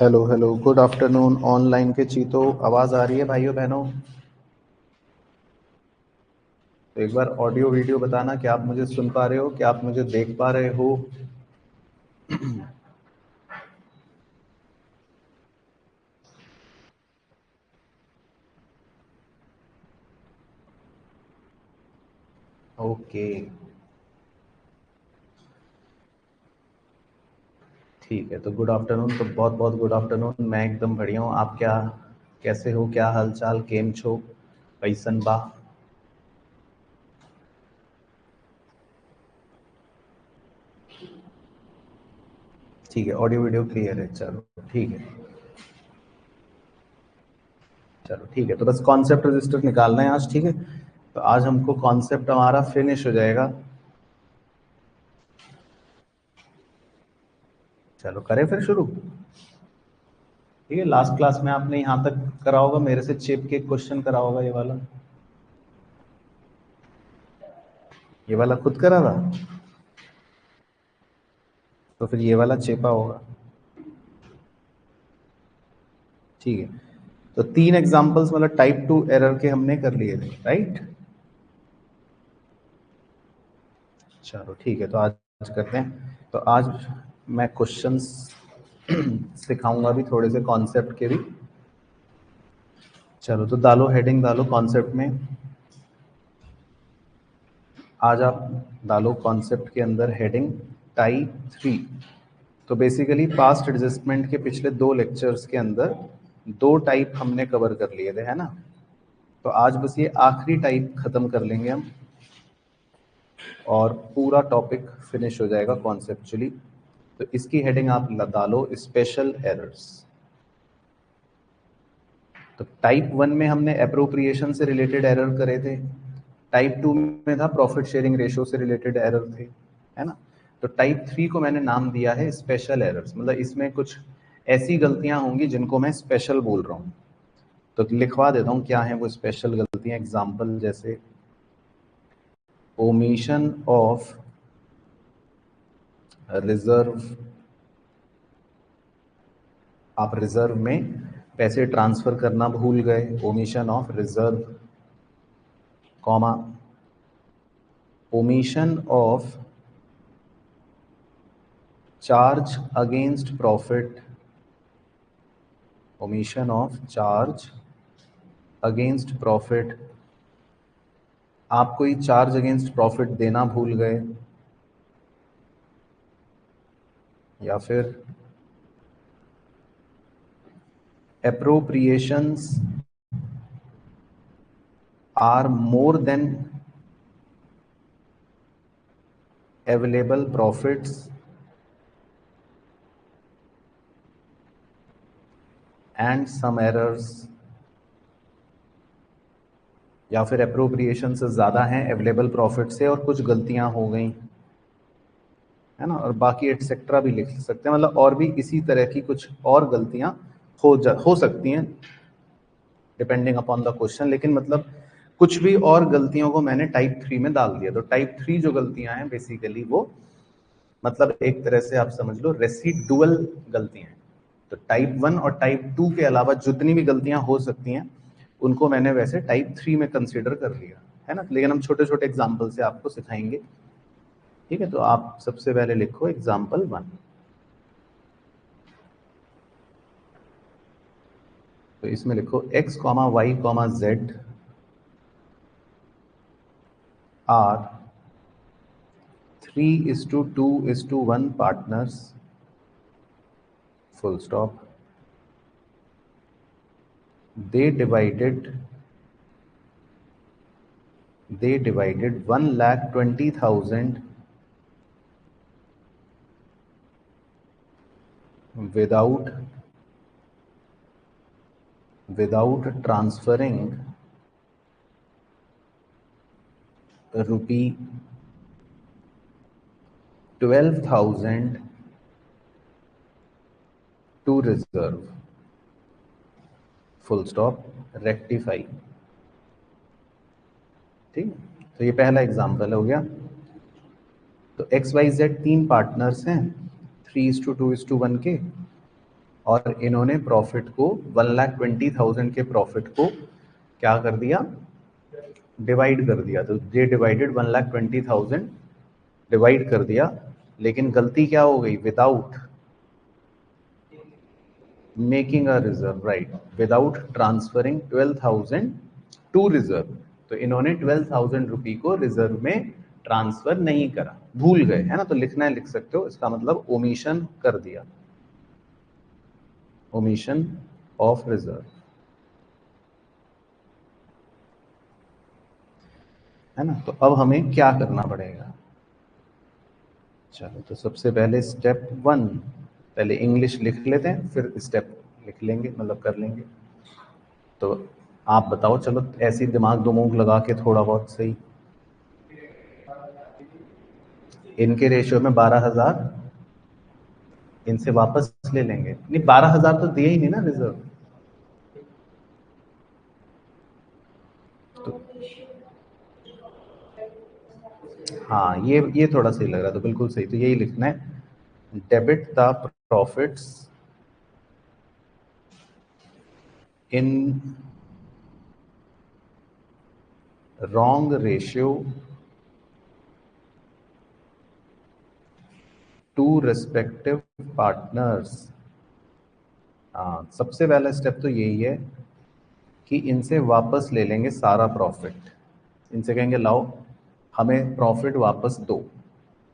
Hello hello, good afternoon. Online के चीतों, आवाज़ आ रही है भाइयों बहनों? तो एक बार ऑडियो वीडियो बताना कि आप मुझे सुन पा रहे हो, कि आप मुझे देख पा रहे हो। ओके, ठीक है। तो गुड आफ्टरनून, तो बहुत बहुत गुड आफ्टरनून। मैं एकदम बढ़िया हूँ। आप क्या, कैसे हो? क्या हाल चाल? केम छो? कैसन बा? ठीक है, ऑडियो वीडियो क्लियर है। चलो ठीक है, चलो ठीक है। तो बस कॉन्सेप्ट रजिस्टर निकालना है आज, ठीक है। तो आज हमको कॉन्सेप्ट हमारा फिनिश हो जाएगा। चलो करें फिर शुरू। ठीक है, लास्ट क्लास में आपने यहाँ तक करा होगा, मेरे से चिप के क्वेश्चन करा होगा। ये वाला खुद करा था। तो फिर ये वाला चेपा होगा। ठीक है, तो तीन एग्जांपल्स मतलब टाइप 2 एरर के हमने कर लिए थे, राइट। चलो ठीक है, तो आज करते हैं। तो आज मैं क्वेश्चंस सिखाऊंगा भी, थोड़े से कॉन्सेप्ट के भी। चलो तो डालो हेडिंग, डालो कॉन्सेप्ट में। आज आप डालो कॉन्सेप्ट के अंदर हेडिंग टाइप 3। तो बेसिकली पास्ट एडजस्टमेंट के पिछले दो लेक्चर्स के अंदर दो टाइप हमने कवर कर लिए थे, है ना। तो आज बस ये आखिरी टाइप खत्म कर लेंगे हम, और पूरा टॉपिक फिनिश हो जाएगा कॉन्सेप्चुअली। तो इसकी हेडिंग आप डालो स्पेशल एरर्स। तो टाइप 1 में हमने अप्रोप्रिएशन से रिलेटेड एरर करे थे। टाइप 2 में था प्रॉफिट शेयरिंग रेशियो से रिलेटेड एरर थे, है ना। तो टाइप 3 को मैंने नाम दिया है स्पेशल एरर्स। मतलब इसमें कुछ ऐसी गलतियां होंगी जिनको मैं स्पेशल बोल रहा हूँ। तो लिखवा देता हूँ क्या है वो स्पेशल गलतियां। एग्जाम्पल जैसे ओमिशन ऑफ रिजर्व, आप रिजर्व में पैसे ट्रांसफर करना भूल गए, omission of reserve, comma omission of charge against profit, omission of charge against profit, आप कोई चार्ज अगेंस्ट प्रॉफिट देना भूल गए, या फिर appropriations are more than available profits and some errors, या फिर अप्रोप्रिएशन से ज़्यादा हैं अवेलेबल प्रॉफिट से और कुछ गलतियां हो गई, है ना। और बाकी एटसेट्रा भी लिख सकते हैं, मतलब और भी इसी तरह की कुछ और गलतियां हो सकती हैं डिपेंडिंग अपॉन द क्वेश्चन। लेकिन मतलब कुछ भी और गलतियों को मैंने टाइप 3 में डाल दिया। तो टाइप 3 जो गलतियां हैं बेसिकली वो मतलब एक तरह से आप समझ लो रेसिडुअल गलतियां हैं। तो टाइप 1 और टाइप 2 के अलावा जितनी भी गलतियां हो सकती हैं उनको मैंने वैसे टाइप 3 में कंसीडर कर लिया, है ना। लेकिन हम छोटे छोटे एग्जाम्पल से आपको सिखाएंगे, ठीक है। तो आप सबसे पहले लिखो एग्जाम्पल 1। तो इसमें लिखो x comma y comma z are 3:2:1 partners, full stop. They divided 1,20,000 without transferring rupee 12,000 to reserve, full stop, rectify। ठीक, तो ये पहला एग्जाम्पल हो गया। तो एक्स वाई जेड तीन पार्टनर्स हैं 3:2:1 के, और इन्होंने प्रॉफिट को 1,20,000 के प्रॉफिट को क्या कर दिया, डिवाइड कर दिया। तो ये डिवाइडेड 1,20,000 डिवाइड कर दिया, लेकिन गलती क्या हो गई, without making a reserve, right, without transferring 12,000 to reserve. तो इन्होंने 12,000 रुपी को रिजर्व में ट्रांसफर नहीं करा, भूल गए, है ना। तो लिखना है, लिख सकते हो, इसका मतलब ओमिशन कर दिया, ओमिशन ऑफ रिजर्व, है ना। तो अब हमें क्या करना पड़ेगा, चलो तो सबसे पहले स्टेप 1, पहले इंग्लिश लिख लेते हैं, फिर स्टेप लिख लेंगे, मतलब कर लेंगे। तो आप बताओ, चलो ऐसे ही दिमाग दुमूग लगा के थोड़ा बहुत सही। इनके रेशियो में 12,000 इनसे वापस ले लेंगे, नहीं 12,000 तो दिए ही नहीं ना रिजर्व। तो हाँ, ये थोड़ा सही लग रहा है, तो बिल्कुल सही, तो यही लिखना है, debit the profits in wrong ratio two respective partners. हाँ, सबसे पहला स्टेप तो यही है कि इनसे वापस ले लेंगे सारा प्रॉफिट, इनसे कहेंगे लाओ हमें प्रॉफिट वापस दो।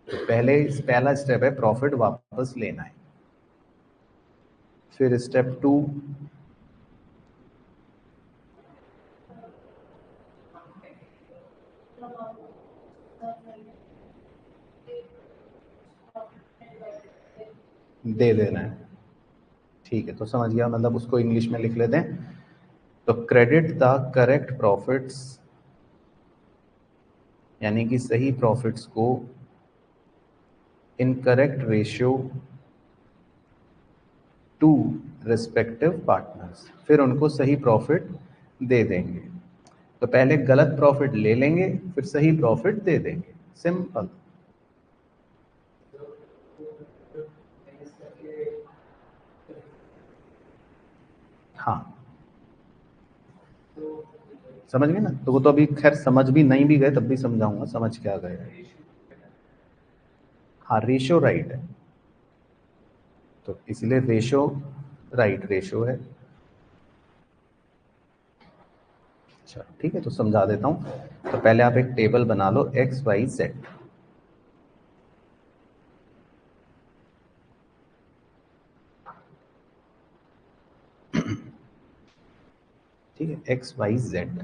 तो पहला स्टेप है प्रॉफिट वापस लेना है। फिर स्टेप 2, दे देना है, ठीक है, तो समझ गया, मतलब उसको इंग्लिश में लिख लेते हैं। तो क्रेडिट द करेक्ट प्रॉफिट्स, यानी कि सही प्रॉफिट्स को in correct ratio two respective partners, फिर उनको सही प्रॉफिट दे देंगे। तो पहले गलत प्रॉफिट ले लेंगे, फिर सही प्रॉफिट दे देंगे, सिंपल। हाँ, समझ गए ना। तो वो तो अभी खैर समझ भी नहीं भी गए तब भी समझाऊंगा, समझ क्या गए। हाँ, रेशो राइट है, तो इसलिए रेशो राइट, रेशो है। अच्छा ठीक है, तो समझा देता हूँ। तो पहले आप एक टेबल बना लो, एक्स वाई जेड, ठीक है, एक्स वाई जेड।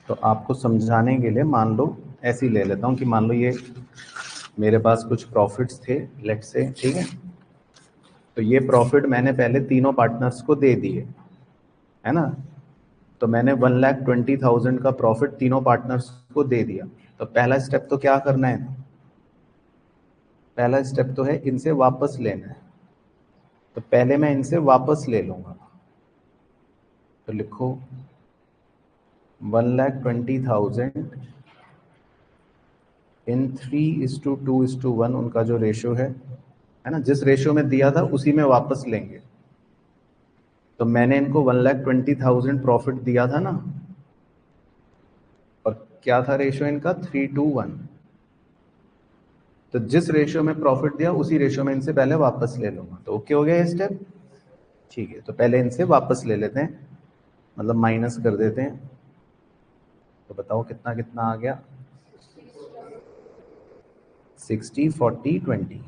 तो आपको समझाने के लिए मान लो ऐसे ही ले लेता हूँ कि मान लो ये मेरे पास कुछ प्रॉफिट्स थे, लेट्स से, ठीक है। तो ये प्रॉफिट मैंने पहले तीनों पार्टनर्स को दे दिए, है ना। तो मैंने 1,20,000 का प्रॉफिट तीनों पार्टनर्स को दे दिया। तो पहला स्टेप तो क्या करना है, पहला स्टेप तो है इनसे वापस लेना है। तो पहले मैं इनसे वापस ले लूंगा, तो लिखो 1,20,000 इन 3:2:1 उनका जो रेशियो है ना, जिस रेशियो में दिया था उसी में वापस लेंगे। तो मैंने इनको 1,20,000 प्रॉफिट दिया था ना, और क्या था रेशियो इनका, 3:1। तो जिस रेशियो में प्रॉफिट दिया उसी रेशियो में इनसे पहले वापस ले लूंगा। तो ओके हो गया ये स्टेप, ठीक है। तो पहले इनसे वापस ले लेते हैं, मतलब माइनस कर देते हैं। तो बताओ कितना कितना आ गया, 60, 40, 20,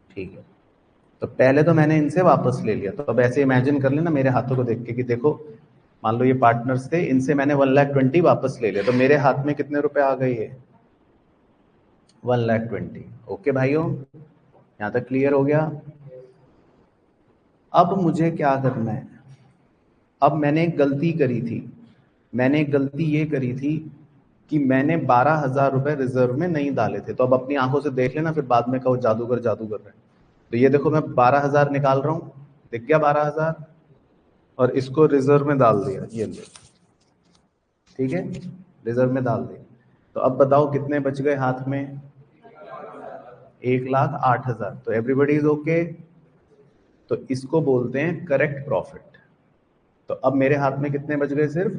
ठीक है। तो पहले तो मैंने इनसे वापस ले लिया। तो अब ऐसे इमेजिन कर लेना मेरे हाथों को देख के कि देखो, मान लो ये पार्टनर्स थे, इनसे मैंने 1,20,000 वापस ले लिया, तो मेरे हाथ में कितने रुपए आ गए, ये 1,20,000। ओके भाइयों, यहाँ तक क्लियर हो गया। अब मुझे क्या करना है, अब मैंने एक गलती करी थी, मैंने एक गलती ये करी थी कि मैंने 12,000 रुपए रिजर्व में नहीं डाले थे। तो अब अपनी आंखों से देख लेना, फिर बाद में कहो जादूगर जादूगर रहे। तो ये देखो मैं 12,000 निकाल रहा हूँ, दिख गया 12,000, और इसको रिजर्व में डाल दिया, ये लो, ठीक है, रिजर्व में डाल दिया। तो अब बताओ कितने बच गए हाथ में, 1,08,000। तो एवरीबडी इज ओके। तो इसको बोलते हैं करेक्ट प्रॉफिट। तो अब मेरे हाथ में कितने बच गए? सिर्फ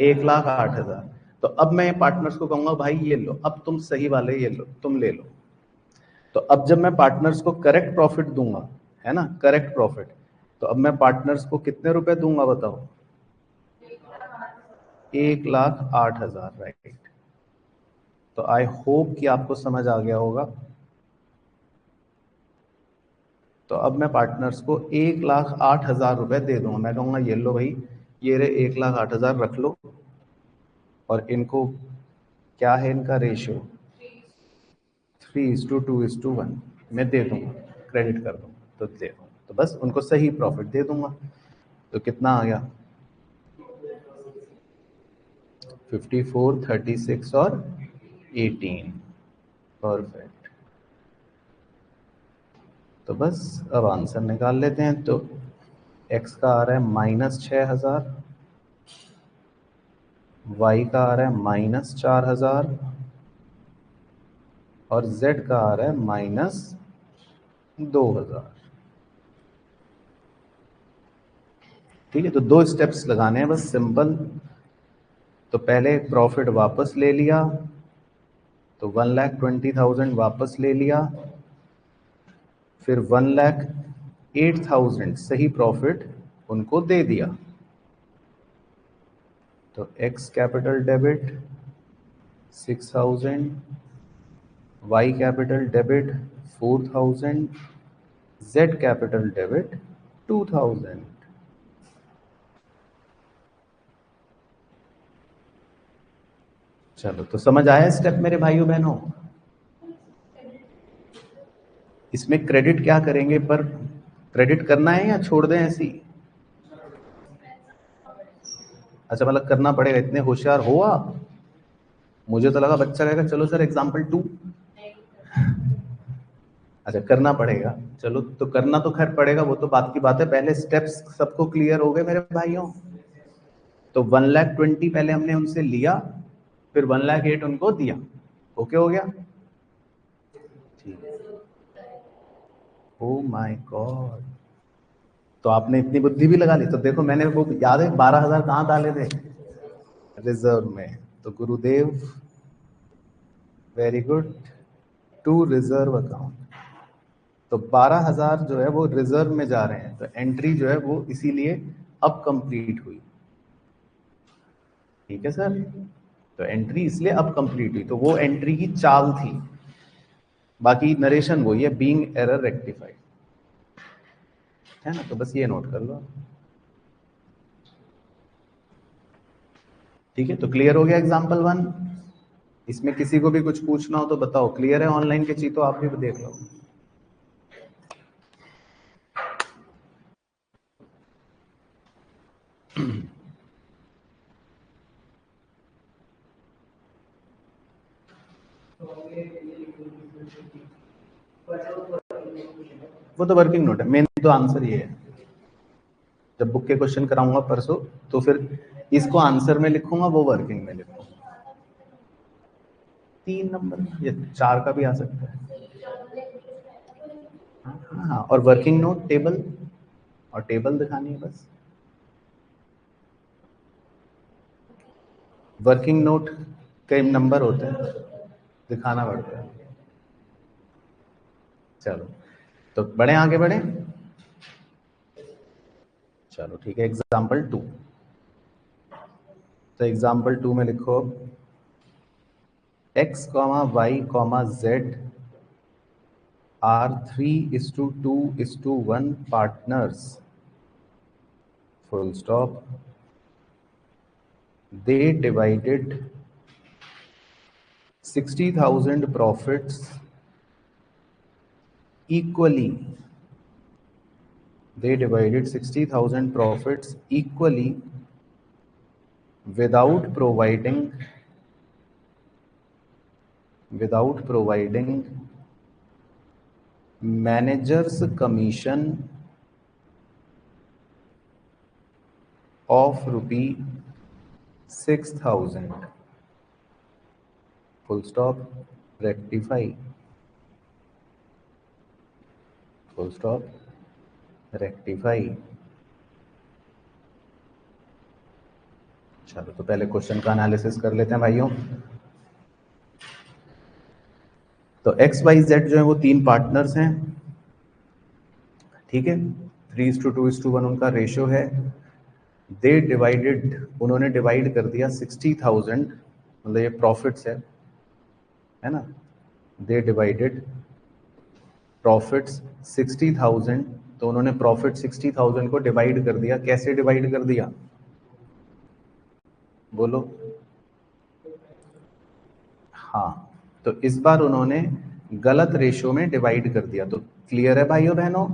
1,08,000। तो अब मैं पार्टनर्स को कहूंगा भाई ये लो, अब तुम सही वाले ये लो, तुम ले लो। तो अब जब मैं पार्टनर्स को करेक्ट प्रॉफिट दूंगा, है ना, करेक्ट प्रॉफिट, तो अब मैं पार्टनर्स को कितने रुपए दूंगा बताओ? 1,08,000, राइट। तो आई होप कि आपको समझ आ गया होगा। तो अब मैं पार्टनर्स को 1,08,000 रुपए दे दूंगा। मैं कहूंगा ये लो भाई, ये रे 1,08,000 रख लो। और इनको क्या है इनका रेशियो? 3:2:1 मैं दे दूंगा, क्रेडिट कर दूंगा, तो दे दूंगा। तो बस उनको सही प्रॉफिट दे दूंगा। तो कितना आ गया? 54, 36 और 18। परफेक्ट। तो बस अब आंसर निकाल लेते हैं। तो x का आ रहा है -6,000, y का आ रहा है -4,000 और z का आ रहा है -2,000। ठीक है, तो 2 स्टेप्स लगाने हैं बस, सिंपल। तो पहले प्रॉफिट वापस ले लिया, तो 1,20,000 वापस ले लिया। फिर 1,08,000 सही प्रॉफिट उनको दे दिया। तो x capital debit 6,000, y capital debit 4,000, z capital debit 2,000। चलो, तो समझ आया स्टेप मेरे भाइयों बहनों? इसमें क्रेडिट क्या करेंगे? पर क्रेडिट करना है या छोड़ दें ऐसी? अच्छा, मतलब करना पड़ेगा। इतने होशियार हो आप? मुझे तो लगा बच्चा कहेगा चलो सर एग्जाम्पल 2। अच्छा, करना पड़ेगा। चलो, तो करना तो खैर पड़ेगा, वो तो बात की बात है। पहले स्टेप्स सबको क्लियर हो गए मेरे भाइयों? तो 1,20,000 पहले हमने उनसे लिया, फिर 1,08,000 उनको दिया। ओके हो गया? ठीक। ओ माय गॉड, तो आपने इतनी बुद्धि भी लगा ली। तो देखो, मैंने वो याद है 12,000 कहाँ डाले थे? रिजर्व में। तो Gurudev very good, to reserve account. तो 12,000 जो है वो रिजर्व में जा रहे हैं। तो एंट्री जो है वो इसीलिए अब कंप्लीट हुई। ठीक है सर? तो एंट्री इसलिए अब कंप्लीट हुई, तो वो एंट्री की चाल थी। बाकी नरेशन वही है, बीइंग एरर रेक्टिफाइड, है ना? तो बस ये नोट कर लो। ठीक है, तो क्लियर हो गया एग्जाम्पल 1? इसमें किसी को भी कुछ पूछना हो तो बताओ। क्लियर है? ऑनलाइन के चीज तो आप भी देख लो। वो तो वर्किंग नोट है, मेन तो आंसर ये है। जब बुक के क्वेश्चन कराऊंगा परसों, तो फिर इसको आंसर में लिखूंगा, वो वर्किंग में लिखूंगा। 3 नंबर या 4 का भी आ सकता है। हाँ, और वर्किंग नोट टेबल, और टेबल दिखानी है बस। वर्किंग नोट कई नंबर होते हैं, दिखाना पड़ता है। चलो, तो बढ़े, आगे बढ़े। चलो ठीक है, एग्जाम्पल 2। तो एग्जाम्पल 2 में लिखो x, y, z are 3:2:1 partners, full stop. They divided 60,000 profits equally. They divided 60,000 profits equally without providing manager's commission of ₹6,000. Full stop. Rectify. Full stop, rectify. चलो तो पहले क्वेश्चन का एनालिसिस कर लेते हैं भाइयों। तो एक्स वाई जेड जो है वो तीन पार्टनर्स हैं, ठीक है। 3:2:1 उनका रेशियो है। दे डिवाइडेड, उन्होंने डिवाइड कर दिया 60,000, मतलब ये प्रॉफिट्स है ना। दे डिवाइडेड प्रॉफिट्स 60,000, तो उन्होंने प्रॉफिट 60,000 को डिवाइड कर दिया। कैसे डिवाइड कर दिया बोलो? हाँ, तो इस बार उन्होंने गलत रेशियो में डिवाइड कर दिया। तो क्लियर है भाइयों बहनों?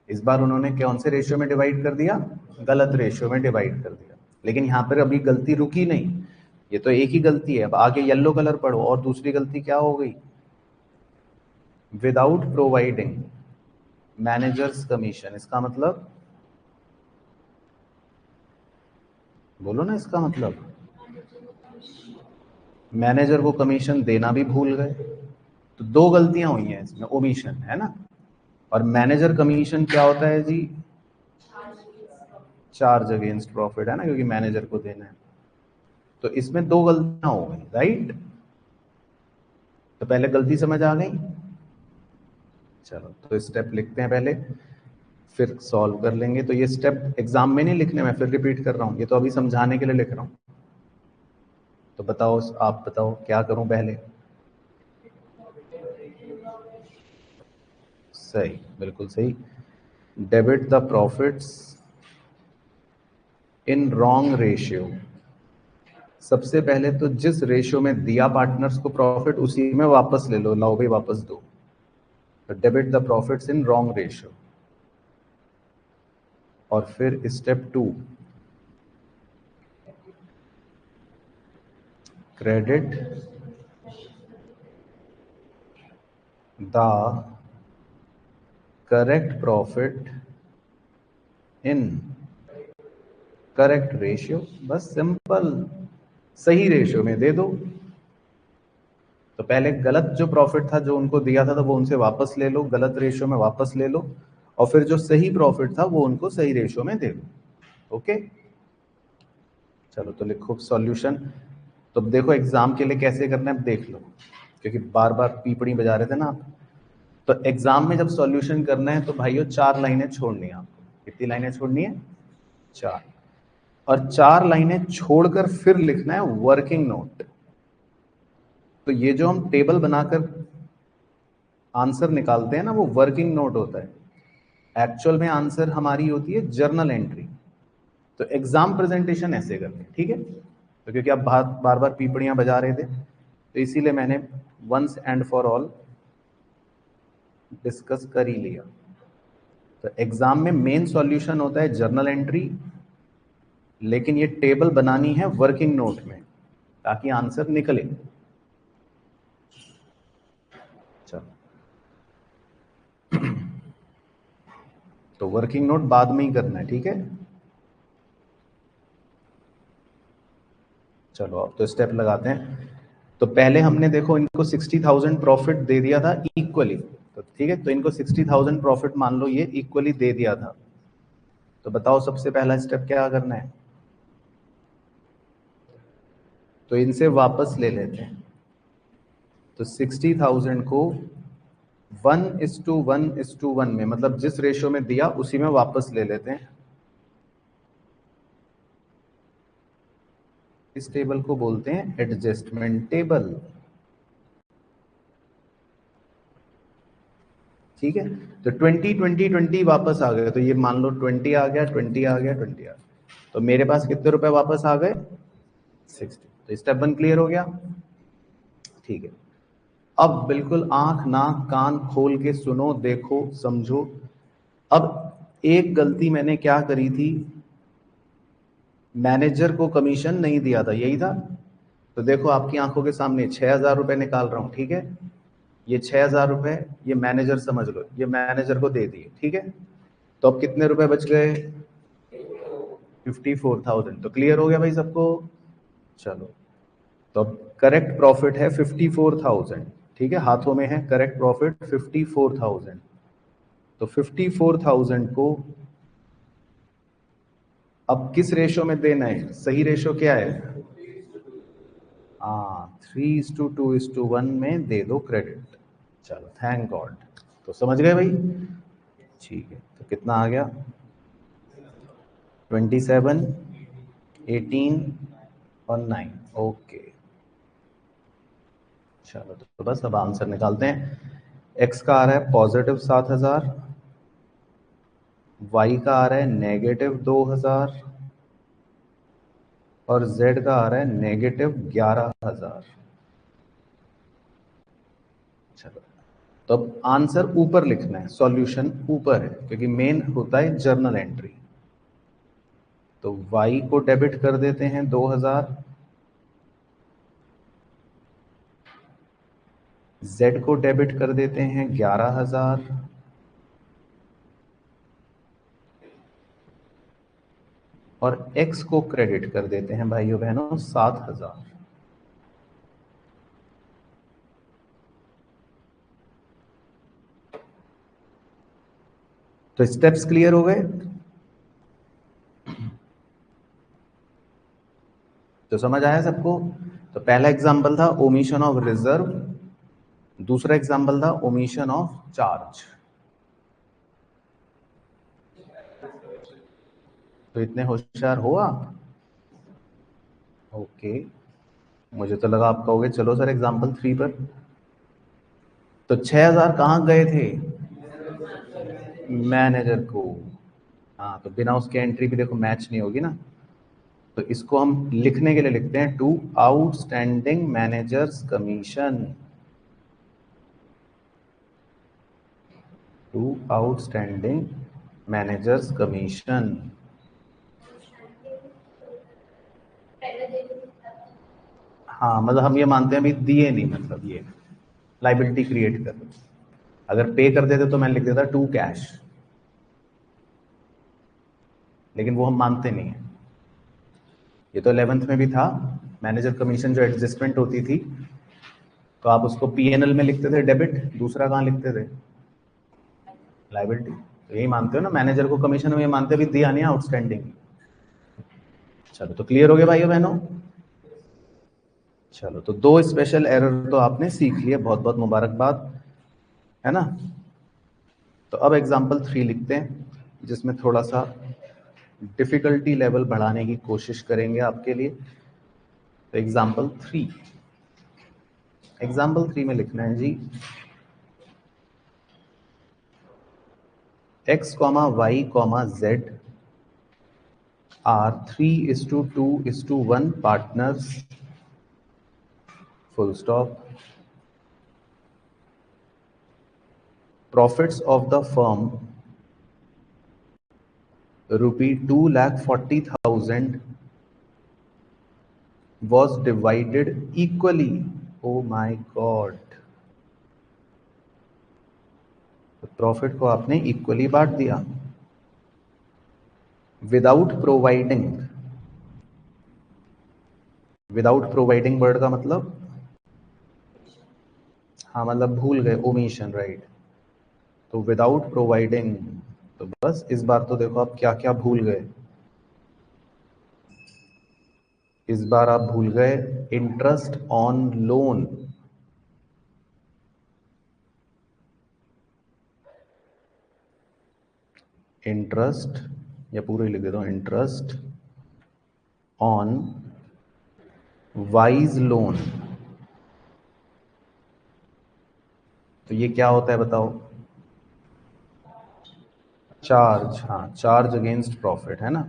इस बार उन्होंने कौन से रेशियो में डिवाइड कर दिया? गलत रेशियो में डिवाइड कर दिया। लेकिन यहां पर अभी गलती रुकी नहीं, ये तो एक ही गलती है। अब आगे येलो कलर पढ़ो, और दूसरी गलती क्या हो गई? Without providing managers commission. इसका मतलब बोलो ना, इसका मतलब मैनेजर को कमीशन देना भी भूल गए। तो दो गलतियां हुई हैं इसमें, ओमिशन है ना। और मैनेजर कमीशन क्या होता है जी? चार्ज अगेंस्ट प्रॉफिट है ना, क्योंकि मैनेजर को देना है। तो इसमें दो गलतियां हो गई, राइट। तो पहले गलती समझ आ गई। चलो तो स्टेप लिखते हैं पहले, फिर सॉल्व कर लेंगे। तो ये स्टेप एग्जाम में नहीं लिखने, मैं फिर रिपीट कर रहा हूँ, ये तो अभी समझाने के लिए लिख रहा हूँ। तो बताओ, आप बताओ क्या करूं पहले? सही, बिल्कुल सही। Debit the profits in wrong ratio. सबसे पहले तो जिस रेशियो में दिया पार्टनर्स को प्रॉफिट, उसी में वापस ले लो, लाओ भाई वापस दो। तो debit the profits in wrong ratio. और फिर step 2, credit the correct profit in correct ratio. बस सिंपल, सही रेशियो में दे दो। तो पहले गलत जो प्रॉफिट था जो उनको दिया था, तो वो उनसे वापस ले लो, गलत रेशियो में वापस ले लो। और फिर जो सही प्रॉफिट था वो उनको सही रेशियो में दे दो। ओके, चलो तो लिखो सॉल्यूशन। तो देखो एग्जाम के लिए कैसे करना है, अब देख लो, क्योंकि बार बार पीपड़ी बजा रहे थे ना आप। तो एग्जाम में जब सॉल्यूशन करना है तो भाइयों 4 लाइनें छोड़नी है आपको। कितनी लाइनें छोड़नी है? 4। और 4 लाइनें छोड़कर फिर लिखना है वर्किंग नोट। तो ये जो हम टेबल बनाकर आंसर निकालते हैं ना, वो वर्किंग नोट होता है। एक्चुअल में आंसर हमारी होती है जर्नल एंट्री। तो एग्जाम प्रेजेंटेशन ऐसे करते हैं, ठीक है। तो क्योंकि आप बार बार पीपड़ियां बजा रहे थे, तो इसीलिए मैंने once and for all discuss कर ही लिया। तो एग्जाम में मेन सॉल्यूशन होता है जर्नल एंट्री, लेकिन ये टेबल बनानी है वर्किंग नोट में, ताकि आंसर निकले। चलो, तो वर्किंग नोट बाद में ही करना है, ठीक है। चलो अब तो स्टेप लगाते हैं। तो पहले हमने देखो इनको 60,000 प्रॉफिट दे दिया था इक्वली, तो ठीक है। तो इनको 60,000 प्रॉफिट मान लो ये इक्वली दे दिया था। तो बताओ सबसे पहला स्टेप क्या करना है? तो इनसे वापस ले लेते हैं। तो 60,000 को 1:1:1 में, मतलब जिस रेशियो में दिया उसी में वापस ले लेते हैं। इस टेबल को बोलते हैं एडजस्टमेंट टेबल, ठीक है। तो 20 वापस आ गए। तो ये मान लो 20 आ गया, 20 आ गया, 20 आ गया। तो मेरे पास कितने रुपए वापस आ गए? 60। तो स्टेप 1 क्लियर हो गया, ठीक है। अब बिल्कुल आंख नाक कान खोल के सुनो, देखो, समझो। अब एक गलती मैंने क्या करी थी, मैनेजर को कमीशन नहीं दिया था, यही था। तो देखो आपकी आंखों के सामने 6,000 रुपए निकाल रहा हूं, ठीक है। ये 6,000 रुपए ये मैनेजर समझ लो, ये मैनेजर को दे दिए, ठीक है। तो अब कितने रुपए बच गए? 54,000। तो क्लियर हो गया भाई सबको? चलो, तो अब करेक्ट प्रॉफिट है 54,000। ठीक है, हाथों में है करेक्ट प्रॉफिट 54,000। तो 54,000 को अब किस रेशो में देना है? सही रेशो क्या है? हाँ, 3:2:1 में दे दो क्रेडिट। चलो, थैंक गॉड। तो समझ गए भाई? ठीक है, तो कितना आ गया? 27, 18 और 9। ओके, चलो तो बस अब आंसर निकालते हैं। एक्स का आ रहा है पॉजिटिव 7,000, वाई का आ रहा है नेगेटिव 2,000 और जेड का आ रहा है नेगेटिव 11,000। चलो, तो अब आंसर ऊपर लिखना है, सॉल्यूशन ऊपर है, क्योंकि मेन होता है जर्नल एंट्री। तो y को डेबिट कर देते हैं 2,000, z को डेबिट कर देते हैं 11,000 और x को क्रेडिट कर देते हैं भाइयों बहनों 7,000। तो स्टेप्स क्लियर हो गए? तो समझ आया सबको? तो पहला एग्जांपल था ओमिशन ऑफ रिजर्व, दूसरा एग्जांपल था ओमिशन ऑफ चार्ज। तो इतने होशियार हो आप? ओके, मुझे तो लगा आप कहोगे चलो सर एग्जांपल 3 पर। तो 6,000 कहाँ गए थे? मैनेजर को। हाँ, तो बिना उसके एंट्री भी देखो मैच नहीं होगी ना। तो इसको हम लिखने के लिए लिखते हैं to outstanding managers commission. To outstanding managers commission. हाँ, मतलब हम ये मानते हैं अभी दिए नहीं, मतलब ये लाइबिलिटी क्रिएट कर। अगर पे कर देते तो मैं लिख देता टू कैश, लेकिन वो हम मानते नहीं है। ये तो 11th में भी था, मैनेजर कमीशन जो एडजस्टमेंट होती थी, तो आप उसको पीएनएल में लिखते थे डेबिट, दूसरा कहाँ लिखते थे? लाइबिलिटी। तो यही मानते हो ना, मैनेजर को कमीशन में ये मानते भी दिया नहीं आउटस्टैंडिंग। चलो, तो क्लियर हो गया भाइयों बहनों? चलो, तो 2 स्पेशल एरर तो आपने सीख लिए, बहुत बहुत मुबारकबाद, है ना? तो अब एग्जाम्पल 3 लिखते हैं, जिसमें थोड़ा सा डिफिकल्टी लेवल बढ़ाने की कोशिश करेंगे आपके लिए। तो एग्जाम्पल 3 में लिखना है जी, x, y, z are 3:2:1 partners, full stop. Profits of the firm rupee 2,40,000 was divided equally. Oh my God! तो प्रॉफिट को आपने इक्वली बांट दिया विदाउट प्रोवाइडिंग वर्ड का मतलब, हाँ मतलब भूल गए, ओमिशन, राइट। तो विदाउट प्रोवाइडिंग, तो बस इस बार तो देखो आप क्या क्या भूल गए। इस बार आप भूल गए इंटरेस्ट ऑन लोन। इंटरेस्ट, या पूरे लिख देता हूं, इंटरेस्ट ऑन वाइज लोन। तो ये क्या होता है बताओ? चार्ज, हाँ, चार्ज अगेंस्ट प्रॉफिट, है ना?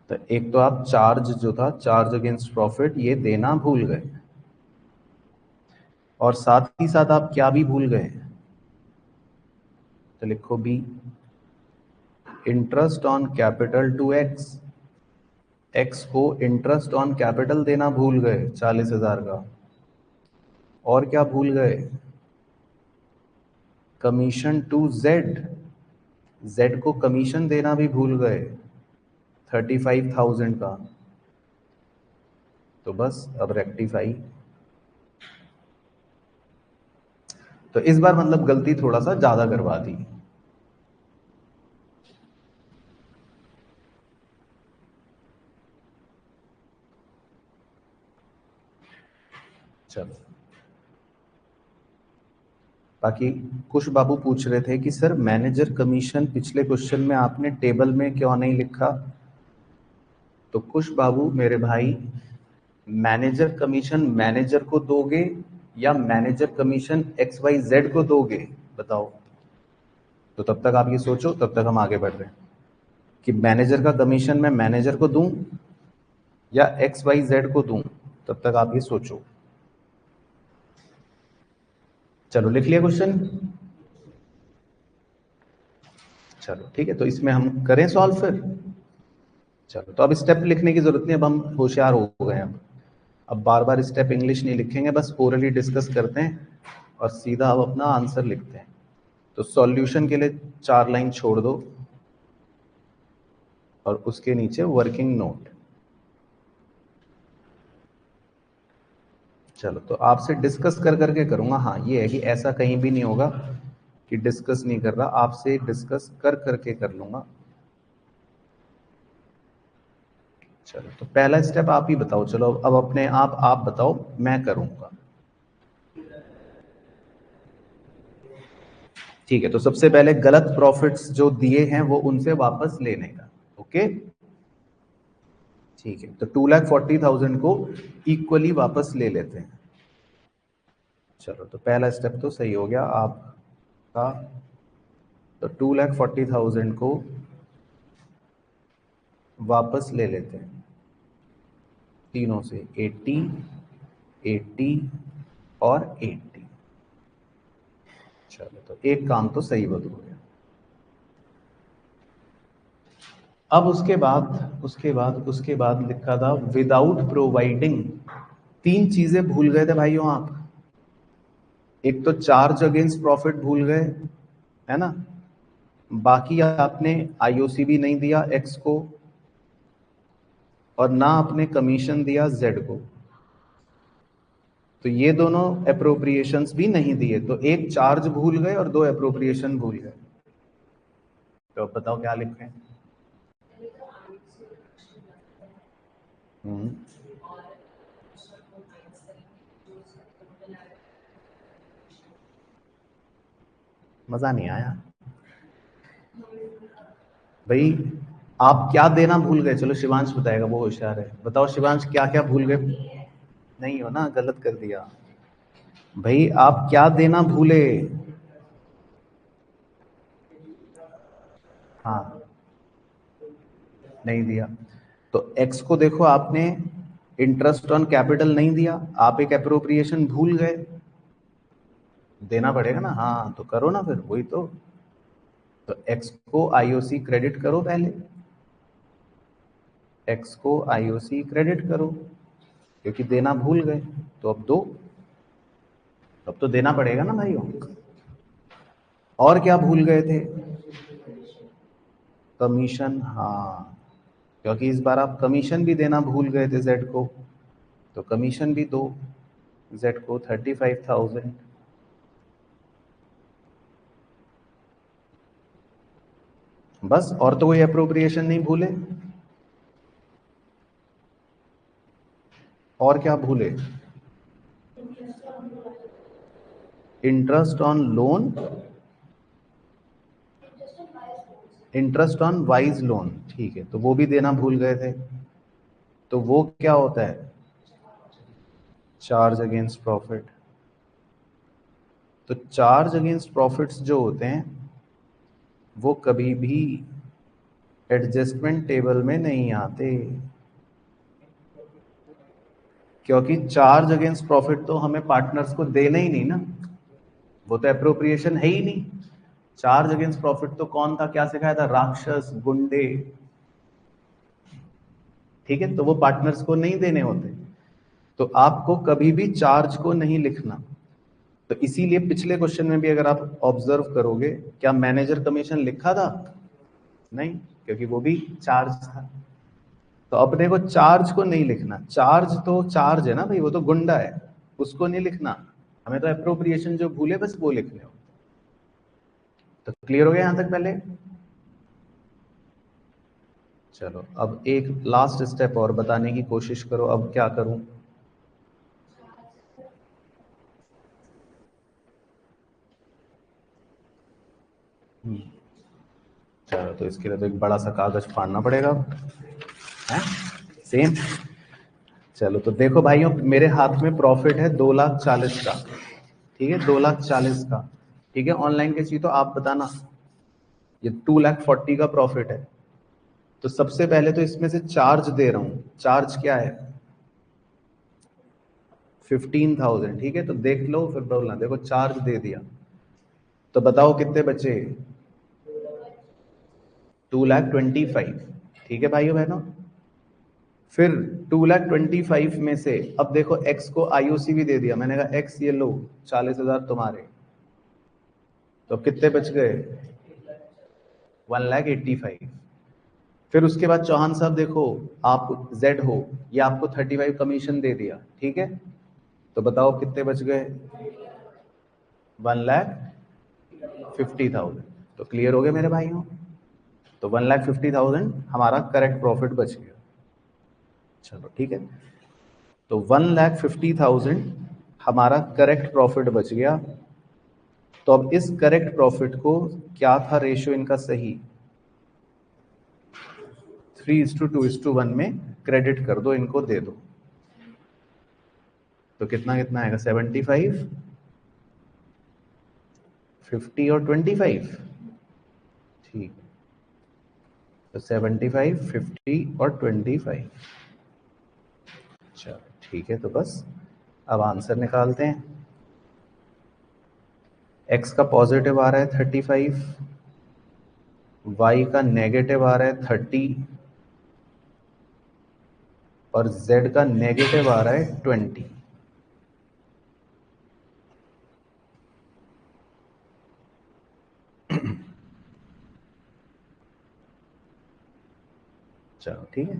तो एक तो आप चार्ज जो था, चार्ज अगेंस्ट प्रॉफिट, ये देना भूल गए, और साथ ही साथ आप क्या भी भूल गए? तो लिखो b, interest on capital to x. X को इंटरेस्ट ऑन कैपिटल देना भूल गए 40,000 का। और क्या भूल गए? कमीशन टू जेड, जेड को कमीशन देना भी भूल गए 35,000 का। तो बस अब रेक्टिफाई, तो इस बार मतलब गलती थोड़ा सा ज्यादा करवा दी। चलो, बाकी कुश बाबू पूछ रहे थे कि सर मैनेजर कमीशन पिछले क्वेश्चन में आपने टेबल में क्यों नहीं लिखा। तो कुश बाबू मेरे भाई, मैनेजर कमीशन मैनेजर को दोगे या मैनेजर कमीशन XYZ को दोगे, बताओ। तो तब तक आप ये सोचो, तब तक हम आगे बढ़ रहे हैं कि मैनेजर का कमीशन मैं मैनेजर को दूं या XYZ को दूं, तब तक आप ये सोचो। चलो लिख लिया क्वेश्चन। चलो ठीक है, तो इसमें हम करें सॉल्व फिर। चलो, तो अब स्टेप लिखने की जरूरत नहीं, अब हम होशियार हो गए हैं। अब बार बार स्टेप इंग्लिश नहीं लिखेंगे, बस ओरली डिस्कस करते हैं और सीधा अब अपना आंसर लिखते हैं। तो सॉल्यूशन के लिए 4 लाइन छोड़ दो और उसके नीचे वर्किंग नोट। चलो, तो आपसे डिस्कस कर करके करूंगा। हाँ, ये है कि ऐसा कहीं भी नहीं होगा कि डिस्कस नहीं कर रहा, आपसे डिस्कस कर करके कर लूंगा। चलो, तो पहला स्टेप आप ही बताओ। चलो, अब अपने आप बताओ, मैं करूंगा। ठीक है, तो सबसे पहले गलत प्रॉफिट्स जो दिए हैं वो उनसे वापस लेने का। ओके, ठीक है, तो 2,40,000 को इक्वली वापस ले लेते हैं। चलो, तो पहला स्टेप तो सही हो गया आपका। तो 2,40,000 को वापस ले लेते हैं तीनों से, 80, 80 और 80। चलो, तो एक काम तो सही बदल हो गया। अब उसके बाद लिखा था विदाउट प्रोवाइडिंग। 3 चीजें भूल गए थे भाइयों आप। एक तो चार्ज अगेंस्ट प्रॉफिट भूल गए, है ना। बाकी आपने आईओसी भी नहीं दिया एक्स को, और ना आपने कमीशन दिया जेड को। तो ये दोनों अप्रोप्रिएशंस भी नहीं दिए, तो एक चार्ज भूल गए और 2 अप्रोप्रिएशन भूल गए। तो अब बताओ क्या लिखें। मजा नहीं आया भाई। आप क्या देना भूल गए? चलो शिवांश बताएगा, वो होशियार है। बताओ शिवांश, क्या क्या भूल गए? नहीं हो ना, गलत कर दिया भाई। आप क्या देना भूले? हाँ, नहीं दिया। तो एक्स को देखो, आपने इंटरेस्ट ऑन कैपिटल नहीं दिया, आप एक अप्रोप्रिएशन भूल गए। देना पड़ेगा ना, हाँ तो करो ना फिर, वही तो एक्स को आईओसी क्रेडिट करो पहले। एक्स को आईओसी क्रेडिट करो, क्योंकि देना भूल गए। तो अब दो, अब तो देना पड़ेगा ना भाइयों। और क्या भूल गए थे? कमीशन, हाँ, क्योंकि इस बार आप कमीशन भी देना भूल गए थे जेड को, तो कमीशन भी दो जेड को 35,000। बस, और तो कोई अप्रोप्रिएशन नहीं भूले। और क्या भूले? Interest on loan, interest on wise loan, ठीक है, तो वो भी देना भूल गए थे। तो वो क्या होता है? Charge against profit. तो चार्ज अगेंस्ट प्रॉफिट्स जो होते हैं वो कभी भी एडजस्टमेंट टेबल में नहीं आते, क्योंकि चार्ज अगेंस्ट प्रॉफिट तो हमें पार्टनर्स को देना ही नहीं ना, वो तो अप्रोप्रिएशन है ही नहीं। चार्ज अगेंस्ट प्रॉफिट तो कौन था, क्या सिखाया था? राक्षस, गुंडे, ठीक है, तो वो पार्टनर्स को नहीं देने होते। तो आपको कभी भी चार्ज को नहीं लिखना। तो इसीलिए पिछले क्वेश्चन में भी अगर आप ऑब्जर्व करोगे, क्या मैनेजर कमीशन लिखा था? नहीं, क्योंकि वो भी चार्ज था। तो अपने को चार्ज को नहीं लिखना। चार्ज तो चार्ज है ना भाई, वो तो गुंडा है, उसको नहीं लिखना। हमें तो अप्रोप्रिएशन जो भूले बस वो लिखने हो। तो क्लियर हो गया यहां तक पहले? चलो अब एक लास्ट स्टेप और बताने की कोशिश करो, अब क्या करूं? चलो तो इसके लिए तो एक बड़ा सा कागज फाड़ना पड़ेगा, है सेम। चलो तो देखो भाइयों, मेरे हाथ में प्रॉफिट है 2,40,000 का, ठीक है, 2,40,000 का, ठीक है। ऑनलाइन के चाहिए तो आप बताना। ये 2,40,000 का प्रॉफिट है। तो सबसे पहले तो इसमें से चार्ज दे रहा हूं। चार्ज क्या है? 15,000, ठीक है। तो देख लो फिर बोलना। देखो चार्ज दे दिया, तो बताओ कितने बचे? 2,25,000, ठीक है भाइयों बहनों। फिर 2,25,000 में से अब देखो एक्स को आईओसी भी दे दिया। मैंने कहा एक्स ये लो 40,000 तुम्हारे, तो कितने बच गए? 1,85,000। फिर उसके बाद चौहान साहब देखो, आप जेड हो, ये आपको 35 कमीशन दे दिया, ठीक है। तो बताओ कितने बच गए? 1,50,000। तो क्लियर हो गया मेरे भाइयों? तो 1,50,000 हमारा करेक्ट प्रॉफिट बच गया। चलो ठीक है, तो 1,50,000 हमारा करेक्ट प्रॉफिट बच गया। तो अब इस करेक्ट प्रॉफिट को क्या था रेशियो इनका सही? 3:2:1 में क्रेडिट कर दो, इनको दे दो। तो कितना कितना आएगा? 75, 50 और 25, ठीक। तो 75, 50 और 25। चलो ठीक है, तो बस अब आंसर निकालते हैं। x का पॉजिटिव आ रहा है 35, y का नेगेटिव आ रहा है 30 और z का नेगेटिव आ रहा है 20। चलो ठीक है,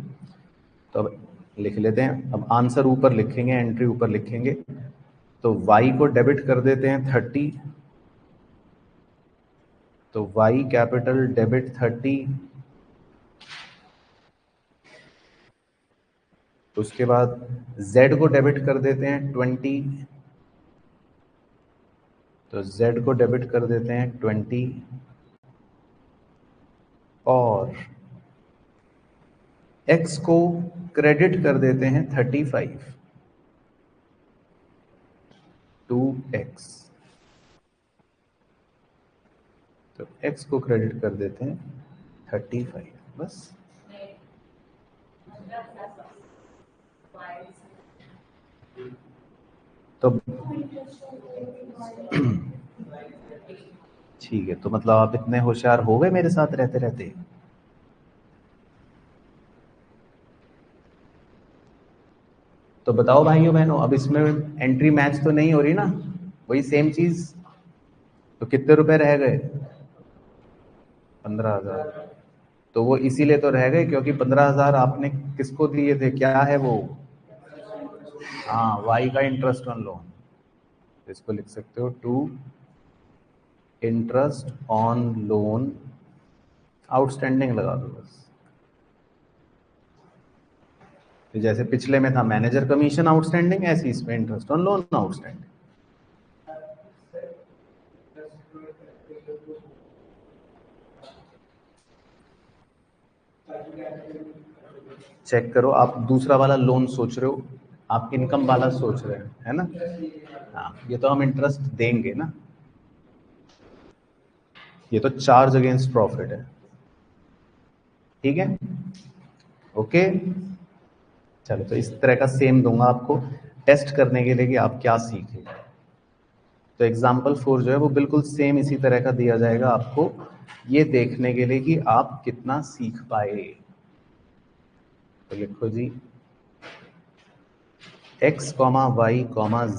तो अब लिख लेते हैं। अब आंसर ऊपर लिखेंगे, एंट्री ऊपर लिखेंगे। तो y को डेबिट कर देते हैं 30, तो y कैपिटल डेबिट 30। उसके बाद z को डेबिट कर देते हैं 20, तो z को डेबिट कर देते हैं 20 और x को क्रेडिट कर देते हैं 35 टू x। तो x को क्रेडिट कर देते हैं 35, बस। तो ठीक है, तो मतलब आप इतने होशियार हो गए मेरे साथ रहते रहते। तो बताओ भाइयों बहनों, अब इसमें एंट्री मैच तो नहीं हो रही ना? वही सेम चीज। तो कितने रुपए रह गए? 15,000। तो वो इसीलिए तो रह गए क्योंकि 15,000 आपने किसको दिए थे? क्या है वो? हाँ, वाई का इंटरेस्ट ऑन लोन। इसको लिख सकते हो to interest on loan outstanding लगा दो बस। तो जैसे पिछले में था मैनेजर कमीशन आउटस्टैंडिंग, ऐसे इसमें interest on loan outstanding. Check करो, आप दूसरा वाला लोन सोच रहे हो, आप इनकम वाला सोच रहे हैं, है ना? हाँ, ये तो हम इंटरेस्ट देंगे ना, ये तो चार्ज अगेंस्ट प्रॉफिट है, ठीक है। ओके, चलो तो इस तरह का सेम दूंगा आपको टेस्ट करने के लिए कि आप क्या सीखे। तो एग्जाम्पल 4 जो है वो बिल्कुल सेम इसी तरह का दिया जाएगा आपको, ये देखने के लिए कि आप कितना सीख पाए। तो लिखो जी, x, y,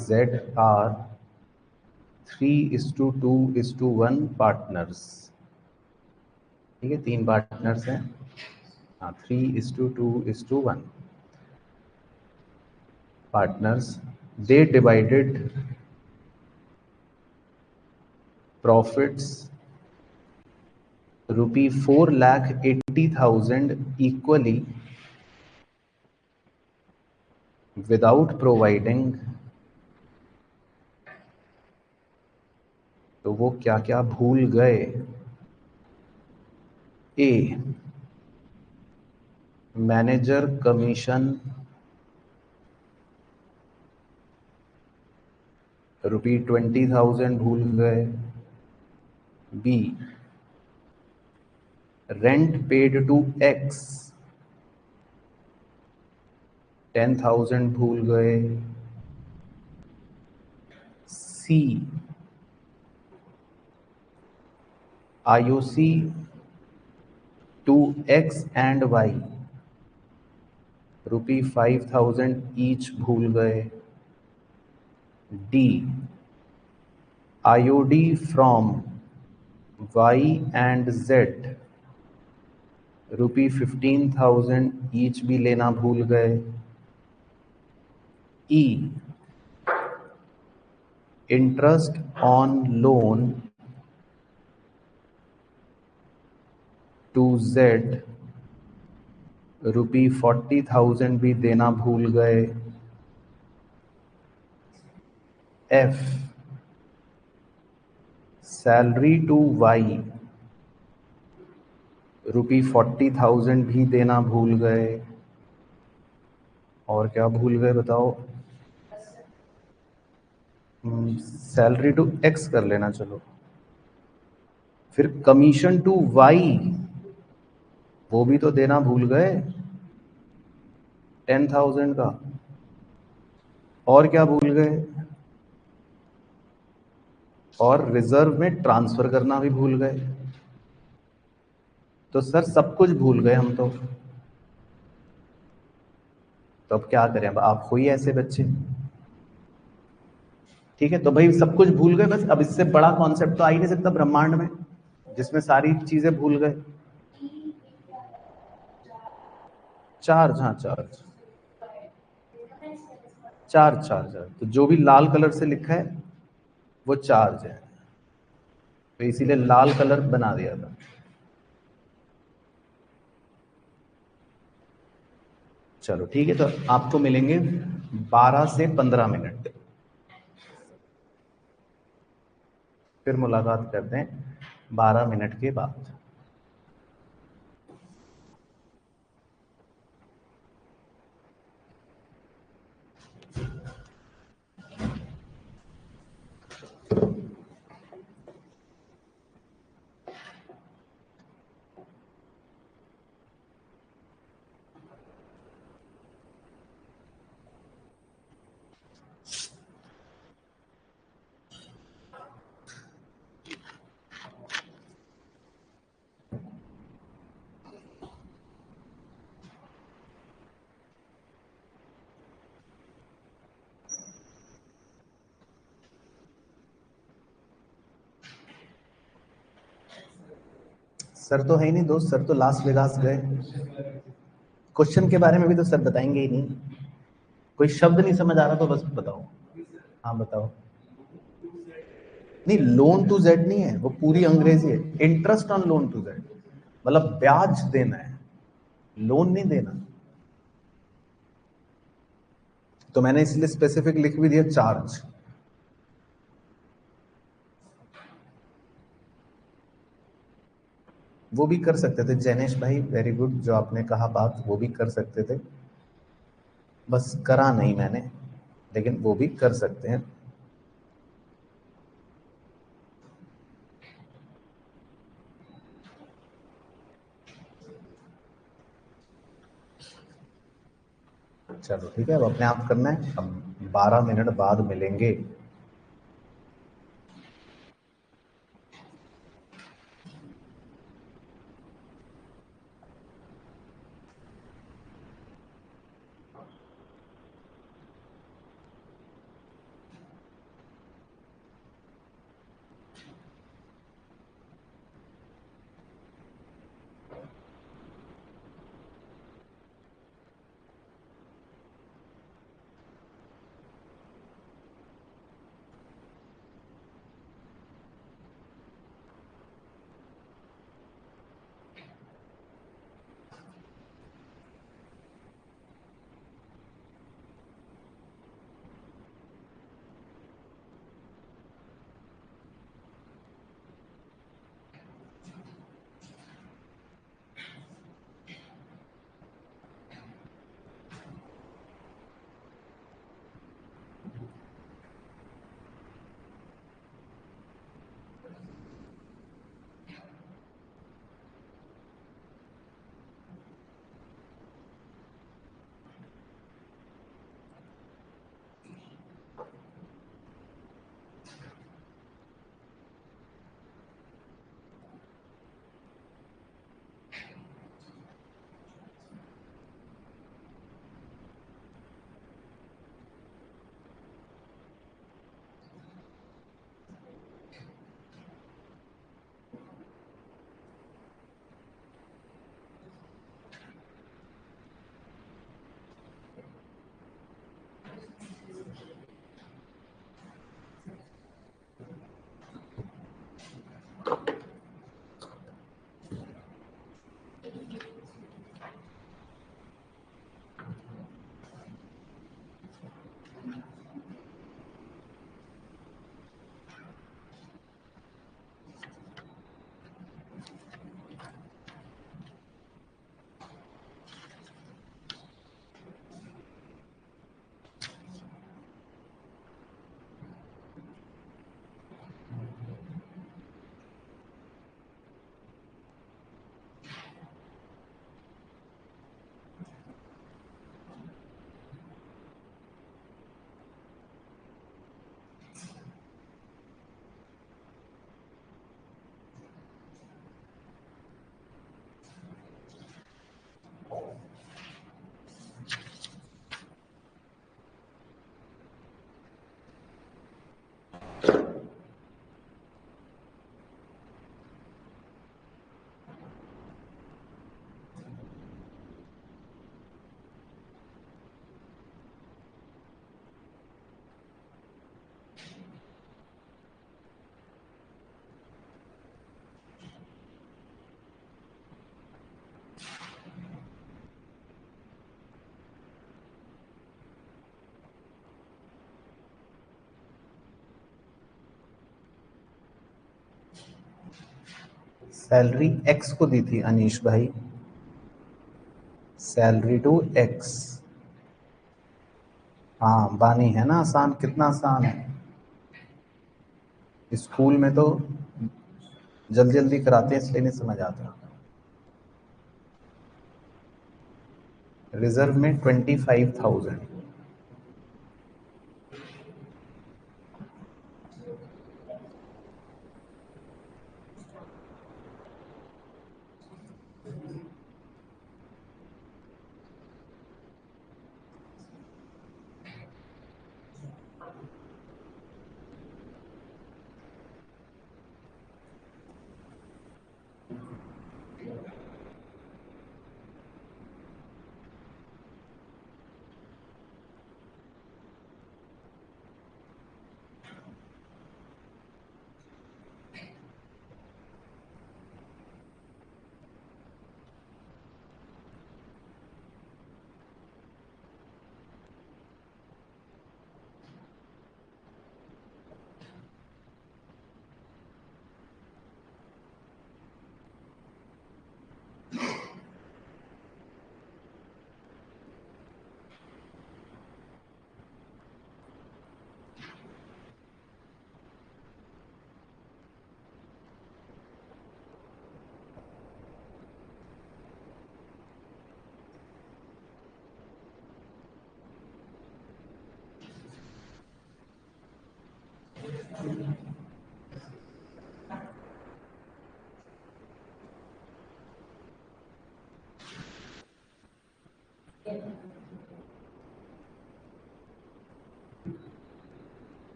z are 3:2:1 partners, ठीक है, 3 पार्टनर्स हैं। हाँ, 3:2:1 partners, they divided profits ₹4,80,000 equally without providing, तो वो क्या क्या भूल गए? ए, मैनेजर कमीशन ₹20,000 भूल गए। B, rent paid to X 10,000 भूल गए। C, IOC to X and Y ₹5,000 each भूल गए। D, IOD from Y and Z ₹15,000 each भी लेना भूल गए। E, interest on loan to Z ₹40,000 भी देना भूल गए। एफ, सैलरी टू वाई ₹40,000 भी देना भूल गए। और क्या भूल गए बताओ? सैलरी टू एक्स कर लेना चलो। फिर कमीशन टू वाई वो भी तो देना भूल गए 10,000 का। और क्या भूल गए? और रिजर्व में ट्रांसफर करना भी भूल गए। तो सर सब कुछ भूल गए हम तो अब क्या करें? अब आप हो ही ऐसे बच्चे। ठीक है, तो भाई सब कुछ भूल गए बस। अब इससे बड़ा कॉन्सेप्ट तो आ ही नहीं सकता ब्रह्मांड में जिसमें सारी चीजें भूल गए। चार्ज, हाँ चार्ज, चार्ज। तो जो भी लाल कलर से लिखा है वो चार्ज है, तो इसीलिए लाल कलर बना दिया था। चलो ठीक है, तो आपको मिलेंगे 12 से 15 मिनट, फिर मुलाकात करते हैं 12 मिनट के बाद। सर तो है ही नहीं दोस्त, सर तो लास वेगास गए। क्वेश्चन के बारे में भी तो सर बताएंगे ही नहीं। कोई शब्द नहीं समझ आ रहा तो बस बताओ। हाँ बताओ। नहीं, लोन टू जेड नहीं है, वो पूरी अंग्रेजी है। Interest on loan to z मतलब ब्याज देना है, लोन नहीं देना। तो मैंने इसलिए स्पेसिफिक लिख भी दिया चार्ज। वो भी कर सकते थे जैनेश भाई, वेरी गुड, जो आपने कहा बात वो भी कर सकते थे, बस करा नहीं मैंने, लेकिन वो भी कर सकते हैं। चलो ठीक है, अब अपने आप करना है। अब 12 मिनट बाद मिलेंगे। सैलरी एक्स को दी थी अनीश भाई, सैलरी टू एक्स। हाँ बानी है ना आसान, कितना आसान है। स्कूल में तो जल्दी जल्दी कराते हैं इसलिए नहीं समझ आता। रिजर्व में 25,000।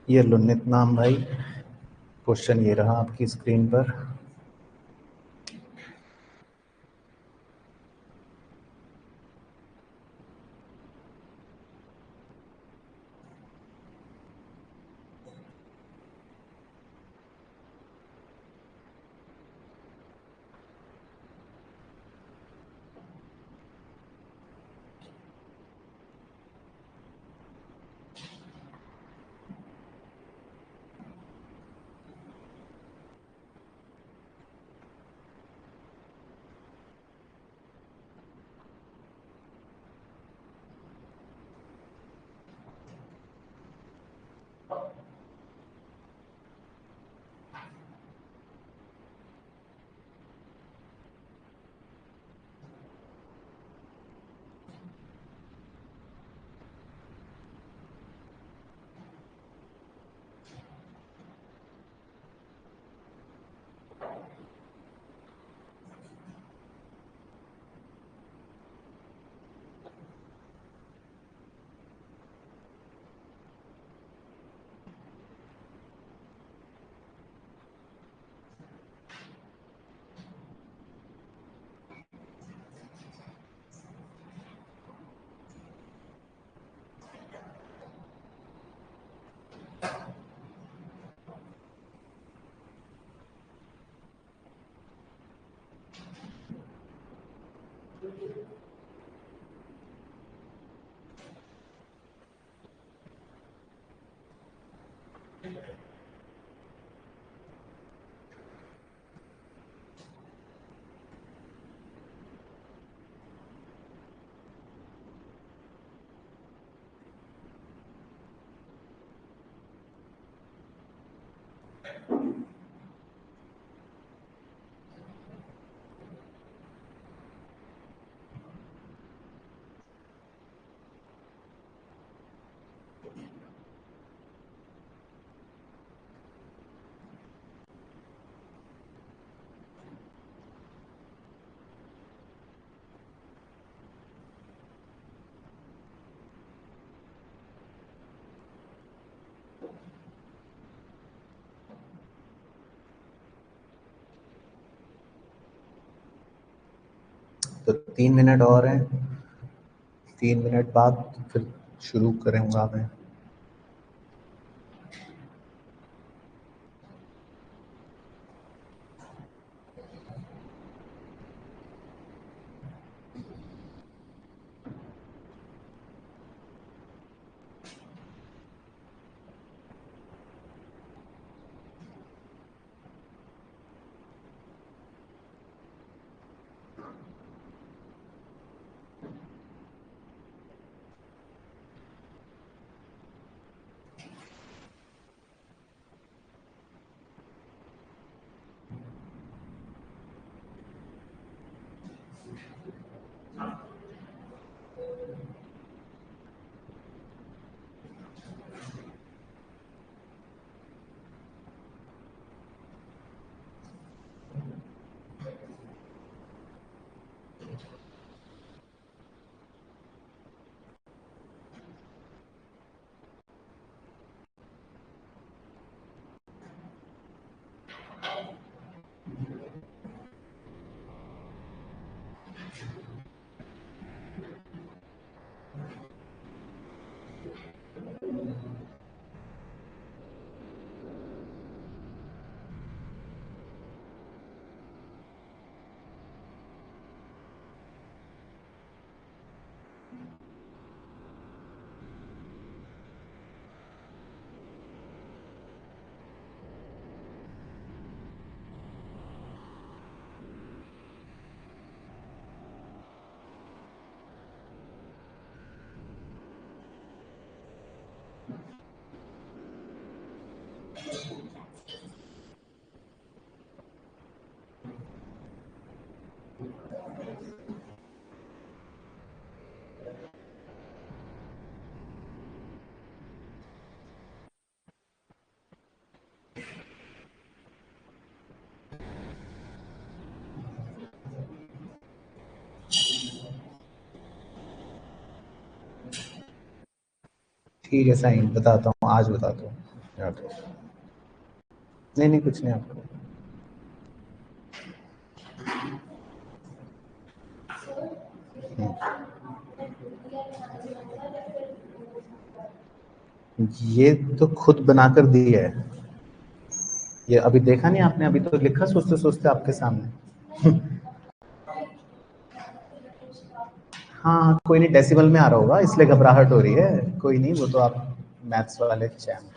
ये लो नितनाम भाई, क्वेश्चन ये रहा आपकी स्क्रीन पर। तो 3 मिनट और हैं, 3 मिनट बाद फिर शुरू करूँगा मैं। ठीक है साईं, बताता हूँ, आज बताता हूँ। याद रखो। नहीं नहीं, कुछ नहीं आपको। ये तो खुद बनाकर दिया है। ये अभी देखा नहीं आपने, अभी तो लिखा सोचते सोचते आपके सामने। हाँ कोई नहीं, डेसिमल में आ रहा होगा इसलिए घबराहट हो रही है, कोई नहीं, वो तो आप मैथ्स वाले चैम।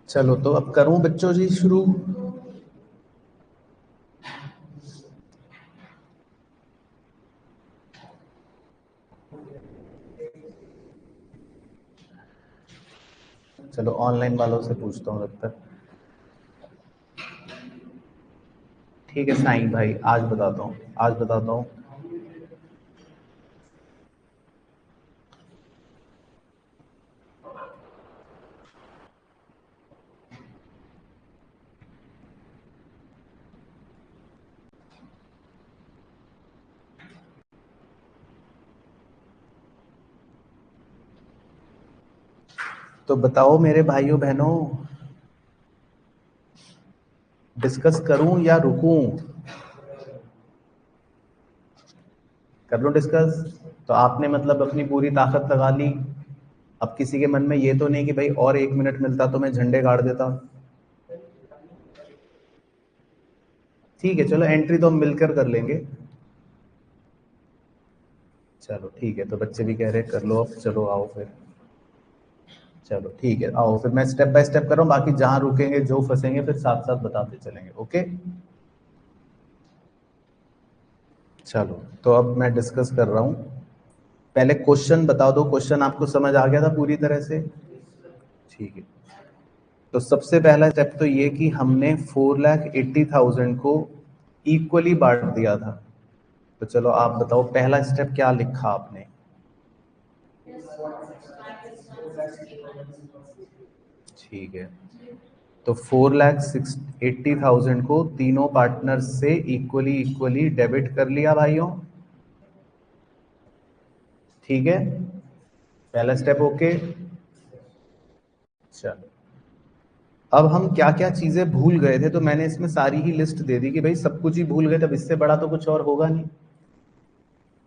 चलो तो अब करूं बच्चों जी शुरू। चलो ऑनलाइन वालों से पूछता हूँ तब तक। ठीक है साईं भाई, आज बताता हूँ, आज बताता हूँ। तो बताओ मेरे भाइयों बहनों, डिस्कस करूं या रुकूं? कर लो डिस्कस। तो आपने मतलब अपनी पूरी ताकत लगा ली, अब किसी के मन में ये तो नहीं कि भाई और 1 मिनट मिलता तो मैं झंडे गाड़ देता। ठीक है, चलो एंट्री तो हम मिलकर कर लेंगे। चलो ठीक है, तो बच्चे भी कह रहे कर लो अब, चलो आओ फिर। चलो ठीक है, आओ फिर मैं स्टेप बाय स्टेप कर रहा हूँ, बाकी जहां रुकेंगे जो फंसेंगे फिर साथ साथ बताते चलेंगे। ओके चलो, तो अब मैं डिस्कस कर रहा हूँ। पहले क्वेश्चन बता दो, क्वेश्चन आपको समझ आ गया था पूरी तरह से? ठीक है, तो सबसे पहला स्टेप तो ये कि हमने 4,80,000 को इक्वली बांट दिया था। तो चलो आप बताओ पहला स्टेप क्या लिखा आपने? ठीक है, तो 4,80,000 को तीनों पार्टनर्स से इक्वली इक्वली डेबिट कर लिया भाइयों। ठीक है, पहला स्टेप ओके। चलो, अब हम क्या क्या चीजें भूल गए थे, तो मैंने इसमें सारी ही लिस्ट दे दी कि भाई सब कुछ ही भूल गए, तब इससे बड़ा तो कुछ और होगा नहीं।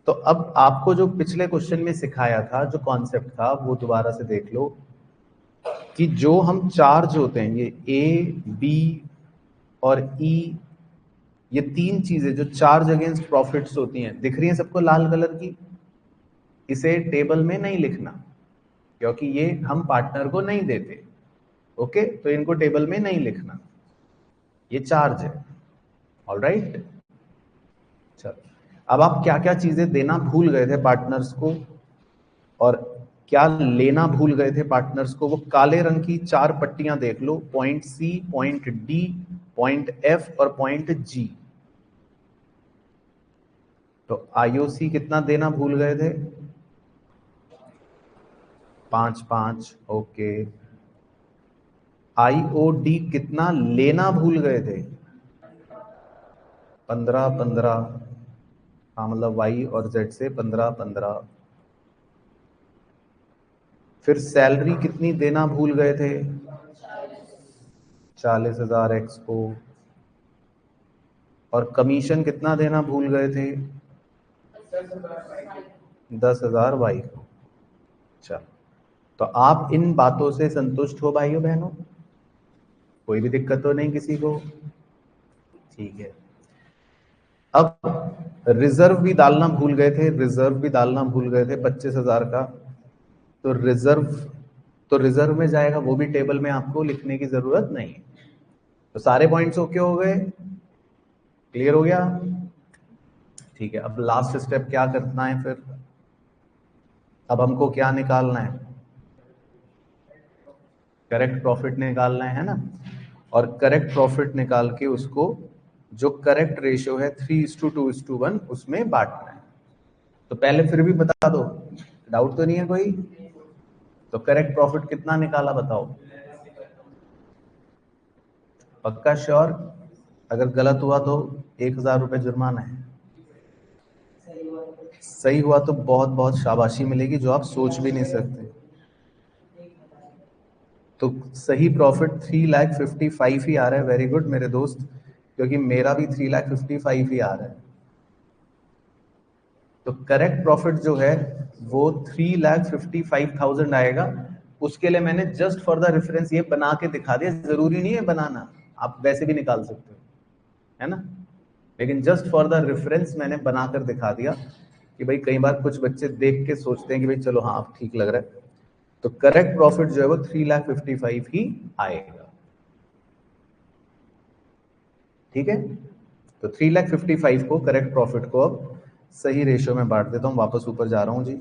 तो अब आपको जो पिछले क्वेश्चन में सिखाया था, जो कॉन्सेप्ट था, वो दोबारा से देख लो कि जो हम चार्ज होते हैं, ये ए बी और ई, ये तीन चीजें जो चार्ज अगेंस्ट प्रॉफिट्स होती हैं, दिख रही हैं सबको लाल कलर की? इसे टेबल में नहीं लिखना, क्योंकि ये हम पार्टनर को नहीं देते। ओके, तो इनको टेबल में नहीं लिखना, ये चार्ज है। ऑलराइट, चलो, अब आप क्या क्या चीजें देना भूल गए थे पार्टनर्स को और क्या लेना भूल गए थे पार्टनर्स को, वो काले रंग की 4 पट्टियां देख लो, point C, point D, point F और पॉइंट जी। तो आईओसी कितना देना भूल गए थे? 5-5। ओके, आईओडी कितना लेना भूल गए थे? 15-15। हाँ, मतलब वाई और जेड से 15-15। फिर सैलरी कितनी देना भूल गए थे? 40,000 एक्स को। और कमीशन कितना देना भूल गए थे? 10,000 वाई को। चलो, तो आप इन बातों से संतुष्ट हो भाइयों बहनों? कोई भी दिक्कत तो नहीं किसी को? ठीक है, अब रिजर्व भी डालना भूल गए थे, रिजर्व भी डालना भूल गए थे 25,000 का। तो रिजर्व में जाएगा, वो भी टेबल में आपको लिखने की जरूरत नहीं है। तो सारे पॉइंट्स ओके हो गए? क्लियर हो गया? ठीक है, अब लास्ट स्टेप क्या करना है फिर? अब हमको क्या निकालना है? करेक्ट प्रॉफिट निकालना है ना? और करेक्ट प्रॉफिट निकाल के उसको जो करेक्ट रेशियो है 3:2:1 उसमें बांटना है। तो पहले फिर भी बता दो, डाउट तो नहीं है कोई? तो करेक्ट प्रॉफिट कितना निकाला बताओ? पक्का श्योर? अगर गलत हुआ तो 1,000 रुपए जुर्माना है। सही हुआ तो बहुत बहुत शाबाशी मिलेगी, जो आप सोच भी नहीं सकते। तो सही प्रॉफिट 3,55,000 ही आ रहा है। वेरी गुड मेरे दोस्त, क्योंकि मेरा भी 3,55,000 ही आ रहा है। तो करेक्ट प्रॉफिट जो है वो 3,55,000 आएगा। उसके लिए मैंने जस्ट फॉर द रेफरेंस ये बना के दिखा दिया, जरूरी नहीं है बनाना, आप वैसे भी निकाल सकते हो, है ना? लेकिन जस्ट फॉर द रेफरेंस मैंने बनाकर दिखा दिया कि भाई कई बार कुछ बच्चे देख के सोचते हैं कि भाई चलो हाँ अब ठीक लग रहा है। तो करेक्ट प्रॉफिट जो है वो 3,55,000 ही आएगा। ठीक है, तो 3,55,000 को करेक्ट प्रॉफिट को अब सही रेशियो में बांट देता हूं, वापस ऊपर जा रहा हूं जी।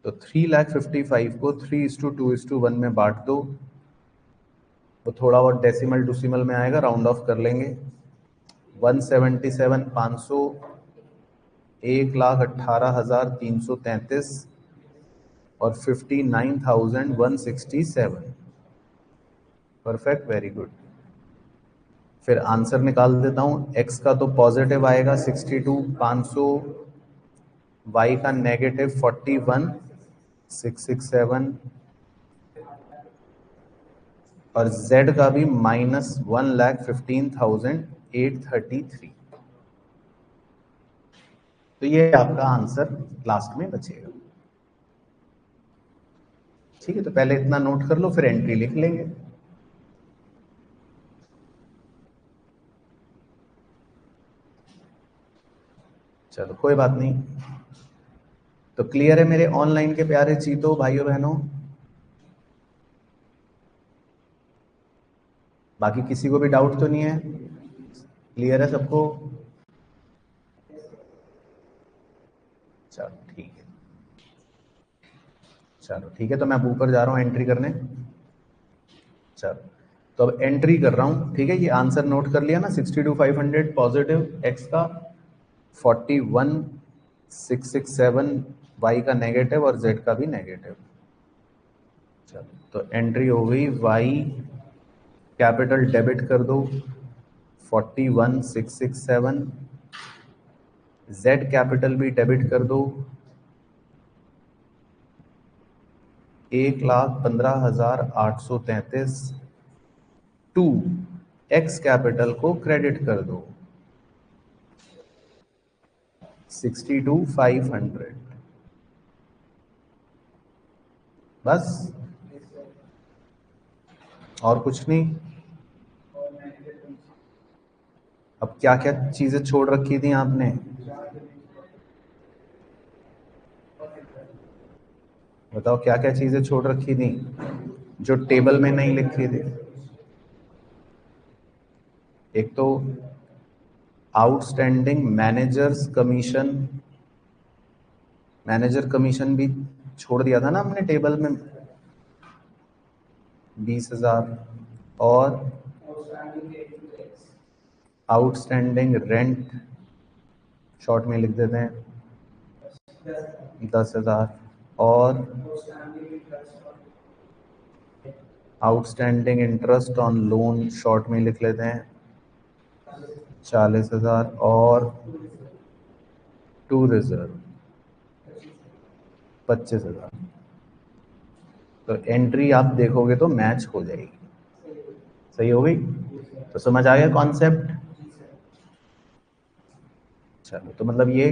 तो 3,55,000 को 3:2:1 में बांट दो। तो थोड़ा बहुत डेसिमल टूसिमल में आएगा, राउंड ऑफ कर लेंगे। 177,500, 1,18,333 और 59,167। Perfect, very good. फिर आंसर निकाल देता हूं। एक्स का तो पॉजिटिव आएगा 62,500, वाई का नेगेटिव 41,667 और जेड का भी -1,15,833। तो ये आपका आंसर लास्ट में बचेगा। ठीक है, तो पहले इतना नोट कर लो, फिर एंट्री लिख लेंगे। चलो कोई बात नहीं। तो क्लियर है मेरे ऑनलाइन के प्यारे चीतो भाइयों बहनों? बाकी किसी को भी डाउट तो नहीं है? क्लियर है सबको? चलो ठीक है। चलो ठीक है, तो मैं अब ऊपर जा रहा हूँ एंट्री करने। चलो, तो अब एंट्री कर रहा हूँ। ठीक है, ये आंसर नोट कर लिया ना? 62,500 पॉजिटिव एक्स का, 41,667 वाई का नेगेटिव और जेड का भी नेगेटिव। चलो, तो एंट्री हो गई। वाई कैपिटल डेबिट कर दो 41,667, जेड कैपिटल भी डेबिट कर दो 1,15,833। टू एक्स कैपिटल को क्रेडिट कर दो 62,500। बस, और कुछ नहीं। अब क्या क्या चीजें छोड़ रखी थी आपने? बताओ क्या क्या चीजें छोड़ रखी थी जो टेबल में नहीं लिखी थी? एक तो outstanding managers commission, manager commission भी छोड़ दिया था ना हमने टेबल में, 20,000। और आउटस्टैंडिंग रेंट शॉर्ट में लिख देते हैं 10,000। और outstanding interest on loan short में लिख लेते हैं 40,000। और टू रिजर्व 25,000। तो एंट्री आप देखोगे तो मैच हो जाएगी। सही हो गई? तो समझ आ गया कॉन्सेप्ट? चलो, तो मतलब ये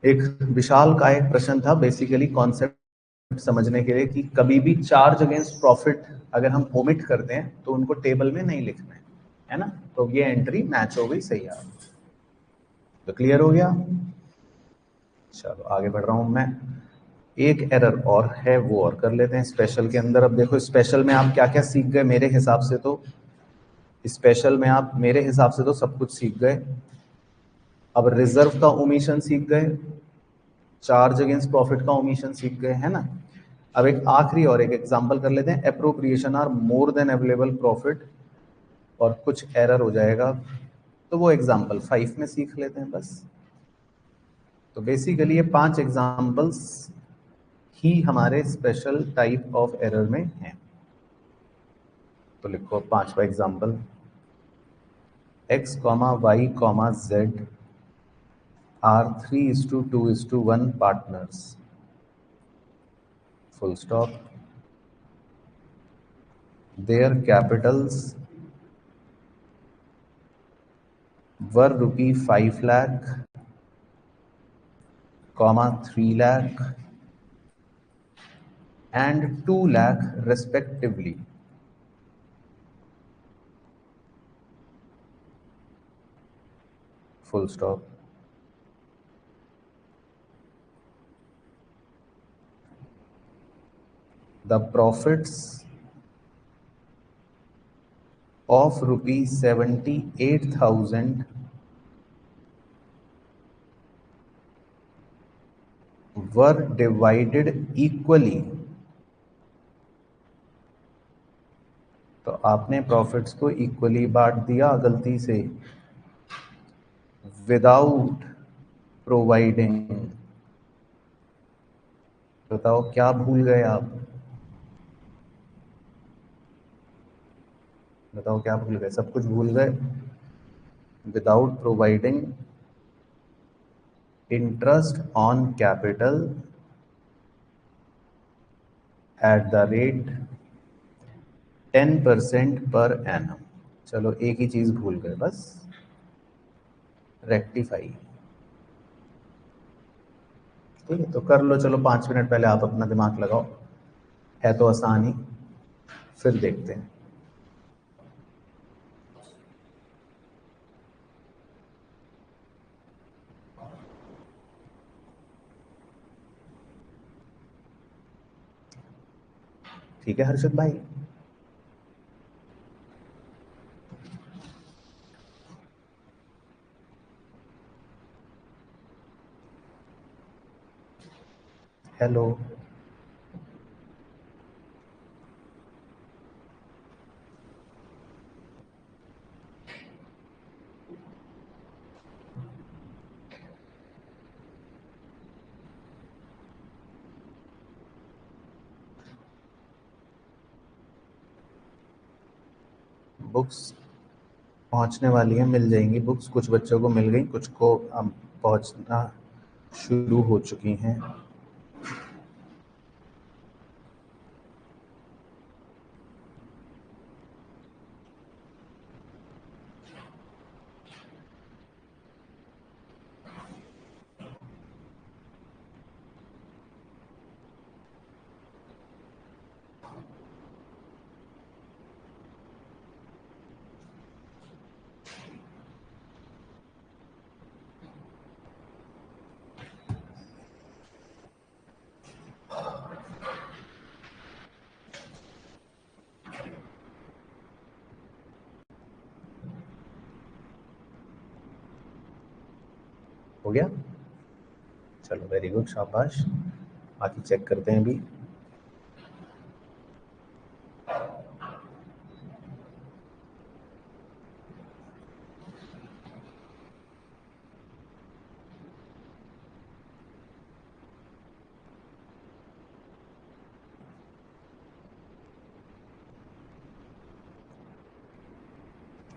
एक विशाल का एक प्रश्न था, बेसिकली कॉन्सेप्ट समझने के लिए कि कभी भी चार्ज अगेंस्ट प्रॉफिट अगर हम ओमिट करते हैं तो उनको टेबल में नहीं लिखना है ना? तो ये एंट्री मैच हो गई, सही है। तो क्लियर हो गया? चलो आगे बढ़ रहा हूं मैं। एक एरर और है, वो और कर लेते हैं स्पेशल के अंदर। अब देखो स्पेशल में आप क्या क्या सीख गए मेरे हिसाब से? तो स्पेशल में आप मेरे हिसाब से तो सब कुछ सीख गए। अब रिजर्व का ओमिशन सीख गए, चार्ज अगेंस्ट प्रॉफिट का ओमिशन सीख गए, है ना? अब एक आखिरी और एक एग्जांपल कर लेते हैं। Appropriation are more than available profit, और कुछ एरर हो जाएगा, तो वो एग्जांपल 5 में सीख लेते हैं बस। तो बेसिकली ये 5 एग्जांपल्स ही हमारे स्पेशल टाइप ऑफ एरर में हैं। तो लिखो 5वां example, x, y, z are 3:2:1 partners, full stop. Their capitals were rupee 5 lakh, 3 lakh and 2 lakh respectively. Full stop. The profits of rupees 78,000 were divided equally. तो आपने profits को equally बांट दिया गलती से, विदाउट प्रोवाइडिंग। बताओ क्या भूल गए आप? बताओ क्या भूल गए? सब कुछ भूल गए। Without providing interest on capital at the rate 10% per annum. चलो एक ही चीज भूल गए बस, रेक्टिफाई। ठीक है, तो कर लो। चलो 5 मिनट पहले आप अपना दिमाग लगाओ। है तो आसान ही, फिर देखते हैं। ठीक है हर्षद भाई। हेलो। बुक्स पहुंचने वाली हैं, मिल जाएंगी बुक्स, कुछ बच्चों को मिल गई, कुछ को अब पहुंचना शुरू हो चुकी हैं। हो गया, चलो वेरी गुड, शाबाश। बाकी चेक करते हैं अभी।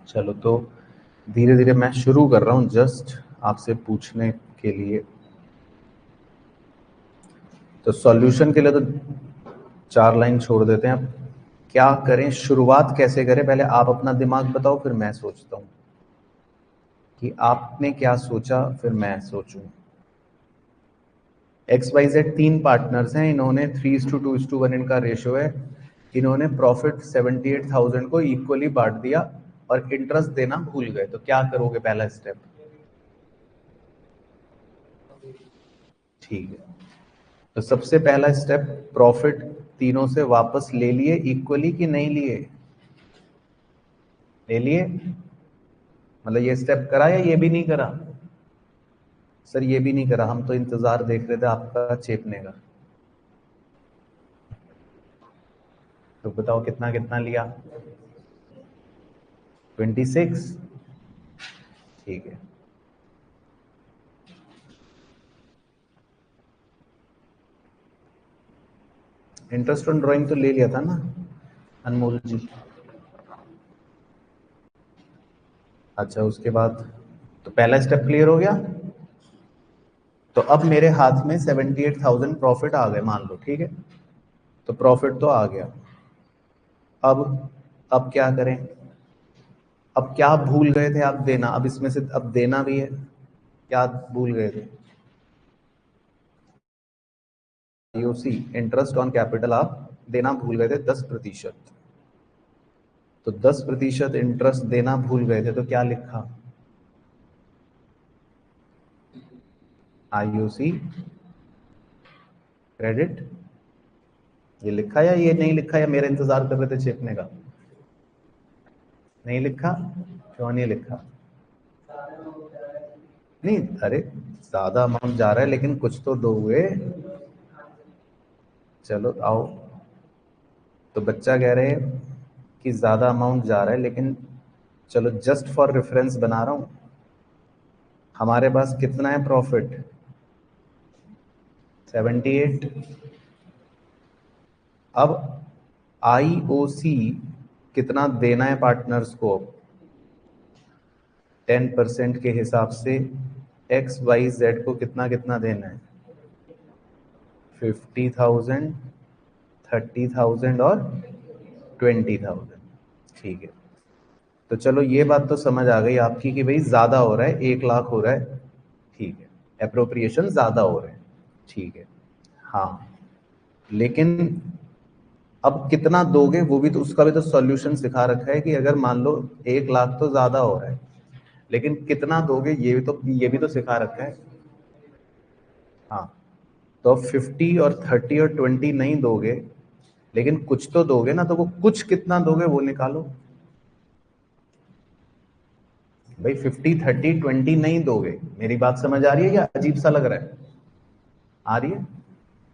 चलो तो धीरे धीरे मैं शुरू कर रहा हूँ जस्ट आपसे पूछने के लिए। तो सॉल्यूशन के लिए तो 4 लाइन छोड़ देते हैं। अब क्या करें, शुरुआत कैसे करें, पहले आप अपना दिमाग बताओ, फिर मैं सोचता हूँ कि आपने क्या सोचा, फिर मैं सोचूं। XYZ 3 पार्टनर्स हैं, इन्होंने 3:2:1 इनका रेशियो है। इन्होंने प्रॉफिट 78,000 को इक्वली बांट दिया और इंटरेस्ट देना भूल गए, तो क्या करोगे पहला स्टेप? ठीक है, तो सबसे पहला स्टेप, प्रॉफिट तीनों से वापस ले लिए इक्वली कि नहीं लिए? ले लिए, मतलब ये स्टेप करा या ये भी नहीं करा? सर ये भी नहीं करा, हम तो इंतजार देख रहे थे आपका चेपने का। तो बताओ कितना कितना लिया? 26। ठीक है, इंटरेस्ट ऑन ड्राइंग तो ले लिया था ना अनमोल जी? अच्छा, उसके बाद तो पहला स्टेप क्लियर हो गया। तो अब मेरे हाथ में 78,000 प्रॉफिट आ गए मान लो, ठीक है, तो प्रॉफिट तो आ गया। अब अब क्या करें? अब क्या भूल गए थे आप देना? अब इसमें से अब देना भी है, क्या भूल गए थे? IOC, इंटरेस्ट ऑन कैपिटल, आप देना भूल गए थे 10%। तो 10% इंटरेस्ट देना भूल गए थे, तो क्या लिखा? IOC क्रेडिट, ये लिखा या ये नहीं लिखा, या मेरा इंतजार कर रहे थे छेपने का? नहीं लिखा, क्यों नहीं लिखा? नहीं, अरे ज्यादा अमाउंट जा रहा है लेकिन कुछ तो दोगे। चलो आओ, तो बच्चा कह रहे हैं कि ज्यादा अमाउंट जा रहा है, लेकिन चलो जस्ट फॉर रेफरेंस बना रहा हूं, हमारे पास कितना है प्रॉफिट? 78। अब IOC कितना देना है पार्टनर्स को? 10% के हिसाब से XYZ को कितना कितना देना है? 50,000, 30,000 और 20,000। ठीक है, तो चलो ये बात तो समझ आ गई आपकी कि भाई ज्यादा हो रहा है, 1 लाख हो रहा है। ठीक है, एप्रोप्रिएशन ज्यादा हो रहे हैं। ठीक है, हाँ, लेकिन अब कितना दोगे वो भी तो, उसका भी तो सॉल्यूशन सिखा रखा है कि अगर मान लो 1 लाख तो ज्यादा हो रहा है, लेकिन कितना दोगे ये भी तो सिखा रखा है। हाँ, तो अब 50 और 30 और 20 नहीं दोगे, लेकिन कुछ तो दोगे ना, तो वो कुछ कितना दोगे वो निकालो भाई। 50 30 20 नहीं दोगे, मेरी बात समझ आ रही है या अजीब सा लग रहा है? आ रही है?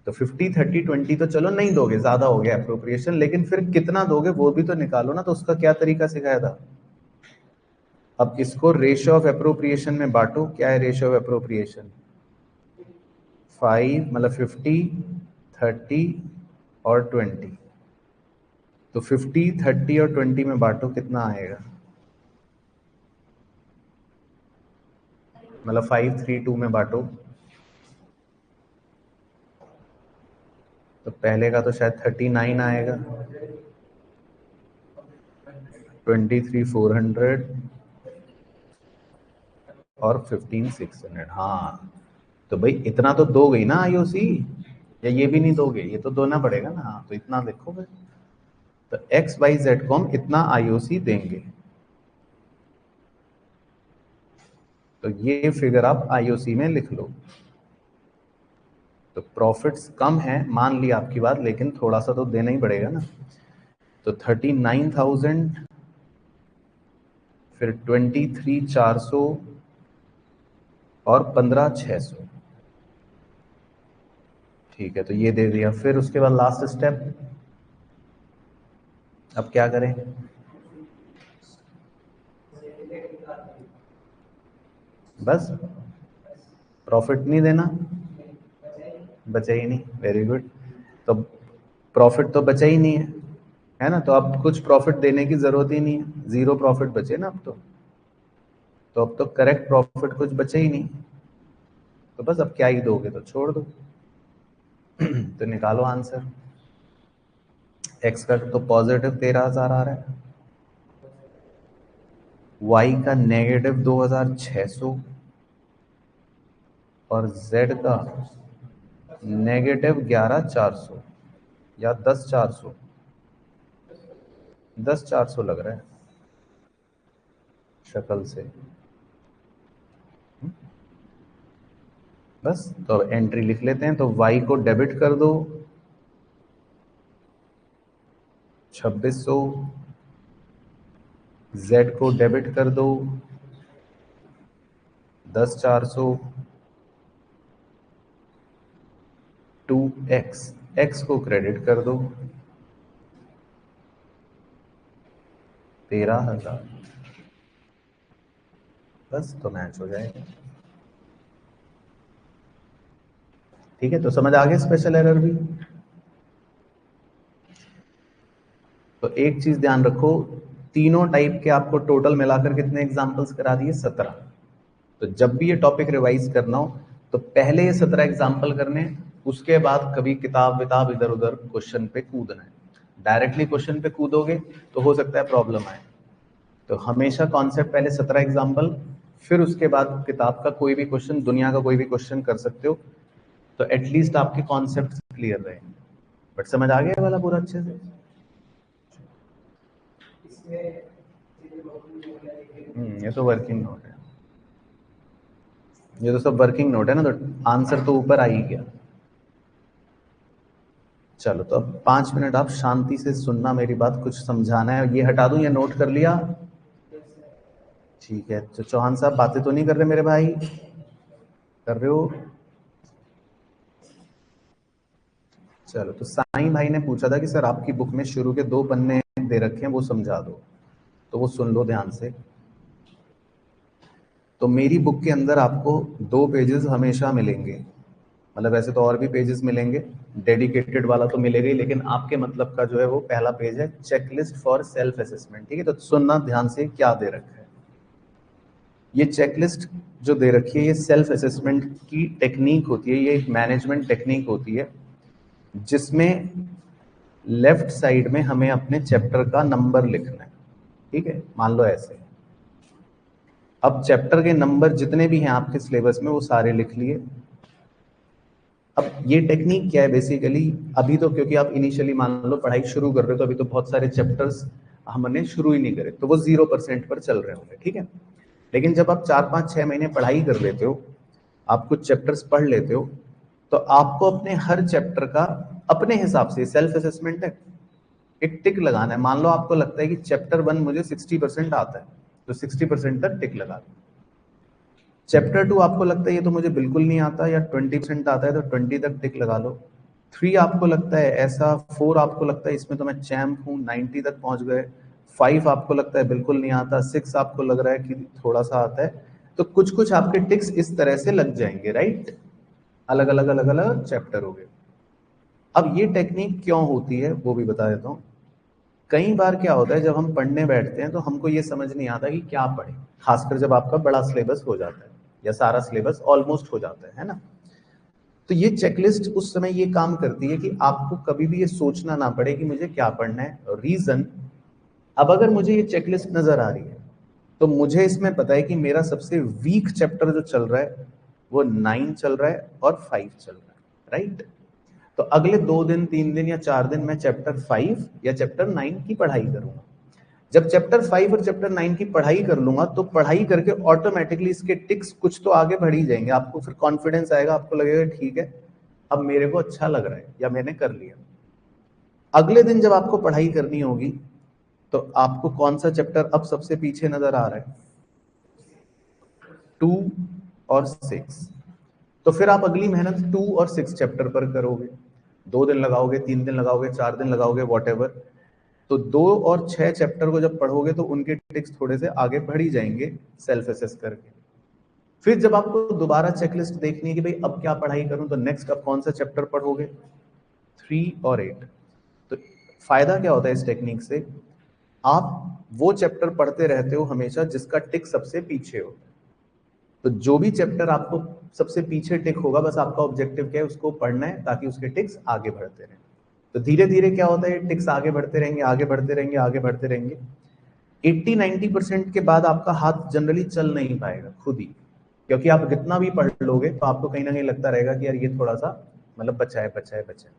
तो 50 30 20 तो चलो नहीं दोगे, ज्यादा हो गया अप्रोप्रिएशन, लेकिन फिर कितना दोगे वो भी तो निकालो ना। तो उसका क्या तरीका सिखाया था? अब इसको रेशियो ऑफ अप्रोप्रिएशन में बांटो। क्या है रेशियो ऑफ अप्रोप्रिएशन? 5 मतलब 50 30 और 20। तो 50 30 और 20 में बांटो, कितना आएगा? मतलब 5 3 2 में बांटो, तो पहले का तो शायद 39 आएगा, 23 400 और 15 600। हाँ, तो भाई इतना तो दो गई ना आईओसी, या ये भी नहीं दोगे? ये तो दोना पड़ेगा ना। हाँ, तो इतना देखो भाई, तो एक्स वाई जेड को हम इतना आईओसी देंगे। तो ये फिगर आप आईओसी में लिख लो। तो प्रॉफिट्स कम है, मान ली आपकी बात, लेकिन थोड़ा सा तो देना ही पड़ेगा ना। तो 39,000, फिर 23,400 और 15,600। ठीक है, तो ये दे दिया। फिर उसके बाद लास्ट स्टेप, अब क्या करें? बस प्रॉफिट नहीं देना, बचा ही नहीं। Very good. तो प्रॉफिट तो बचा ही नहीं है ना? तो अब कुछ प्रॉफिट देने की जरूरत ही नहीं है, जीरो प्रॉफिट बचे ना अब तो अब तो करेक्ट प्रॉफिट कुछ बचे ही नहीं। तो बस अब क्या ही दोगे, तो छोड़ दो। तो निकालो आंसर। एक्स का तो पॉजिटिव 13,000 आ रहा है, वाई का नेगेटिव 2,600 और जेड का नेगेटिव 11,400 या 10,400। 10,400 लग रहा है शक्ल से। बस तो अब एंट्री लिख लेते हैं। तो y को डेबिट कर दो 2,600, z को डेबिट कर दो 10,400, 2x, x को क्रेडिट कर दो 13,000। बस तो मैच हो जाएगा। ठीक है, तो समझ आ गया स्पेशल एरर भी। तो एक चीज ध्यान रखो, तीनों टाइप के आपको टोटल मिलाकर कितने एग्जांपल्स करा दिए? 17। तो जब भी ये टॉपिक रिवाइज करना हो तो पहले ये 17 एग्जाम्पल करने, उसके बाद कभी किताब विताब इधर उधर क्वेश्चन पे कूदना है। डायरेक्टली क्वेश्चन पे कूदोगे तो हो सकता है प्रॉब्लम आए। तो हमेशा कॉन्सेप्ट पहले 17 एग्जाम्पल, फिर उसके बाद किताब का कोई भी क्वेश्चन, दुनिया का कोई भी क्वेश्चन कर सकते हो। तो एटलीस्ट आपके कॉन्सेप्ट क्लियर रहे। बट समझ आ गया वाला पूरा अच्छे से? ये तो वर्किंग नोट है, ये तो सब वर्किंग नोट है ना, तो आंसर तो ऊपर आ ही गया। चलो, तो अब 5 मिनट आप शांति से सुनना मेरी बात, कुछ समझाना है। ये हटा दूं या नोट कर लिया? ठीक है, तो चौहान साहब बातें तो नहीं कर रहे मेरे भाई? कर रहे हो? चलो, तो साईं भाई ने पूछा था कि सर आपकी बुक में शुरू के 2 पन्ने दे रखे हैं, वो समझा दो। तो वो सुन लो ध्यान से। तो मेरी बुक के अंदर आपको 2 पेजेस हमेशा मिलेंगे। मतलब वैसे तो और भी पेजेस मिलेंगे, डेडिकेटेड वाला तो मिलेगा ही, लेकिन आपके मतलब का जो है वो पहला पेज है, चेकलिस्ट फॉर सेल्फ असेसमेंट। ठीक है, तो सुनना ध्यान से क्या दे रखा है। ये चेकलिस्ट जो दे रखी है, ये सेल्फ असेसमेंट की टेक्निक होती है, ये एक मैनेजमेंट टेक्निक होती है, जिसमें लेफ्ट साइड में हमें अपने चैप्टर का नंबर लिखना है। ठीक है, मान लो ऐसे। अब चैप्टर के नंबर जितने भी हैं आपके सिलेबस में वो सारे लिख लिए। अब ये टेक्निक क्या है बेसिकली, अभी तो क्योंकि आप इनिशियली मान लो पढ़ाई शुरू कर रहे हो तो अभी तो बहुत सारे चैप्टर्स हमने शुरू ही नहीं करे, तो वो 0% पर चल रहे होंगे, ठीक है। लेकिन जब आप 4-5-6 महीने पढ़ाई कर लेते हो, आप कुछ चैप्टर्स पढ़ लेते हो, तो आपको अपने हर चैप्टर का अपने हिसाब से सेल्फ असेसमेंट है, एक टिक लगाना है। मान लो आपको लगता है कि चैप्टर 1 मुझे 60% आता है, तो 60% तक टिक लगा दो। चैप्टर 2 आपको लगता है ये तो मुझे बिल्कुल नहीं आता, या 20% आता है, तो 20 तक टिक लगा लो। 3 आपको लगता है ऐसा, 4 आपको लगता है इसमें तो मैं चैम्प हूँ, 90 तक पहुंच गए। 5 आपको लगता है बिल्कुल नहीं आता, 6 आपको लग रहा है कि थोड़ा सा आता है। तो कुछ कुछ आपके टिक्स इस तरह से लग जाएंगे, राइट, अलग अलग अलग अलग चैप्टर हो गए। अब ये टेक्निक क्यों होती है वो भी बता देता हूँ। कई बार क्या होता है जब हम पढ़ने बैठते हैं तो हमको ये समझ नहीं आता कि क्या पढ़े, खासकर जब आपका बड़ा सिलेबस हो जाता है या सारा सिलेबस ऑलमोस्ट हो जाता है ना। तो ये चेकलिस्ट उस समय ये काम करती है कि आपको कभी भी ये सोचना ना पड़े कि मुझे क्या पढ़ना है। रीजन, अब अगर मुझे ये चेकलिस्ट नजर आ रही है तो मुझे इसमें पता है कि मेरा सबसे वीक चैप्टर जो चल रहा है वो 9 चल रहा है और 5 चल रहा है, राइट। तो अगले 2 दिन 3 दिन या 4 दिन मैं चैप्टर 5 या चैप्टर 9 की पढ़ाई करूंगा। जब चैप्टर 5 और चैप्टर 9 की पढ़ाई कर लूंगा तो पढ़ाई करके ऑटोमेटिकली इसके टिक्स कुछ तो आगे बढ़ ही जाएंगे, आपको फिर कॉन्फिडेंस आएगा, आपको लगेगा ठीक है अब मेरे को अच्छा लग रहा है या मैंने कर लिया। अगले दिन जब आपको पढ़ाई करनी होगी तो आपको कौन सा चैप्टर अब सबसे पीछे नजर आ रहा है, 2 और 6। तो फिर आप अगली मेहनत 2 और 6 चैप्टर पर करोगे, 2 दिन लगाओगे, 3 दिन लगाओगे, 4 दिन लगाओगे, वॉट एवर। तो 2 और 6 चैप्टर को जब पढ़ोगे तो उनके टिक्स थोड़े से आगे बढ़ ही जाएंगे सेल्फ असेस करके। फिर जब आपको दोबारा चेकलिस्ट देखनी है कि भाई अब क्या पढ़ाई करूं, तो नेक्स्ट अब कौन सा चैप्टर पढ़ोगे, 3 और 8। तो फायदा क्या होता है इस टेक्निक से, आप वो चैप्टर पढ़ते रहते हो हमेशा जिसका टिक सबसे पीछे हो। तो जो भी चैप्टर आपको सबसे पीछे टिक होगा, बस आपका ऑब्जेक्टिव क्या है, उसको पढ़ना है ताकि उसके टिक्स आगे बढ़ते रहें। तो धीरे धीरे क्या होता है, टिक्स आगे बढ़ते रहेंगे, आगे बढ़ते रहेंगे, आगे बढ़ते रहेंगे। 80-90% के बाद आपका हाथ जनरली चल नहीं पाएगा खुद ही, क्योंकि आप कितना भी पढ़ लोगे तो आपको कहीं ना कहीं लगता रहेगा कि यार ये थोड़ा सा मतलब बचा है बचा है बचा है।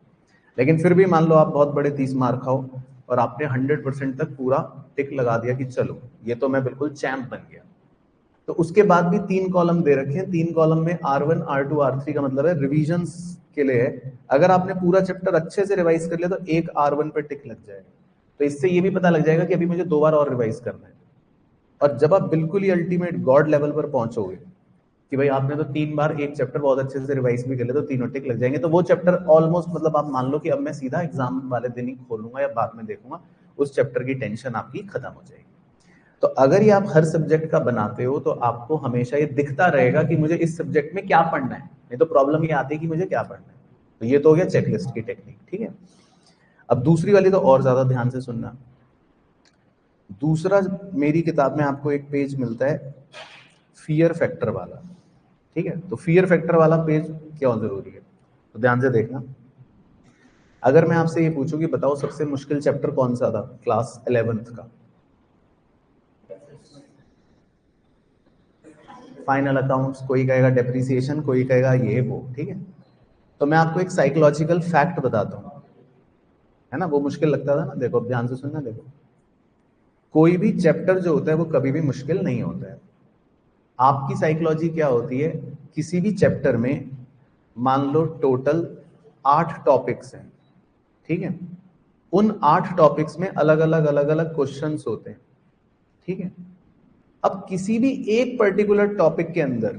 लेकिन फिर भी मान लो आप बहुत बड़े 30 मार्क खाओ और आपने 100% तक पूरा टिक लगा दिया कि चलो ये तो मैं बिल्कुल चैंप बन गया। तो उसके बाद भी 3 कॉलम दे रखे हैं, 3 कॉलम में R1 R2 R3 का मतलब है रिविजन्स के लिए है। अगर आपने पूरा चैप्टर अच्छे से रिवाइज कर लिया तो एक R1 पे टिक लग जाएगा। तो इससे ये भी पता लग जाएगा कि अभी मुझे 2 बार और रिवाइज करना है। और जब आप बिल्कुल ही अल्टीमेट गॉड लेवल पर पहुंचोगे कि भाई आपने तो 3 बार एक चैप्टर बहुत अच्छे से रिवाइज भी कर लिया, तो तीनों टिक लग जाएंगे, तो वो चैप्टर ऑलमोस्ट मतलब आप मान लो कि अब मैं सीधा एग्जाम वाले दिन ही खोलूंगा या बाद में देखूंगा, उस चैप्टर की टेंशन आपकी खत्म हो जाएगी। तो अगर ये आप हर सब्जेक्ट का बनाते हो तो आपको हमेशा ये दिखता रहेगा कि मुझे इस सब्जेक्ट में क्या पढ़ना है, नहीं तो प्रॉब्लम ये आती है कि मुझे क्या पढ़ना है। तो ये तो हो गया चेकलिस्ट की टेक्निक, ठीक है। अब दूसरी वाली तो और ज्यादा ध्यान से सुनना। दूसरा, मेरी किताब में आपको एक पेज मिलता है फियर फैक्टर वाला, ठीक है। तो फियर फैक्टर वाला पेज क्यों जरूरी है, तो ध्यान से देखना। अगर मैं आपसे ये पूछूं कि बताओ सबसे मुश्किल चैप्टर कौन सा था क्लास 11th का, फाइनल अकाउंट्स, कोई कहेगा डेप्रिसिएशन, कोई कहेगा ये वो, ठीक है। तो मैं आपको एक साइकोलॉजिकल फैक्ट बताता हूँ, है ना, वो मुश्किल लगता था ना, देखो अब ध्यान से सुनना। देखो, कोई भी चैप्टर जो होता है वो कभी भी मुश्किल नहीं होता है। आपकी साइकोलॉजी क्या होती है, किसी भी चैप्टर में मान लो टोटल 8 टॉपिक्स हैं, ठीक है। उन 8 टॉपिक्स में अलग अलग अलग अलग क्वेश्चंस होते हैं, ठीक है। अब किसी भी एक पर्टिकुलर टॉपिक के अंदर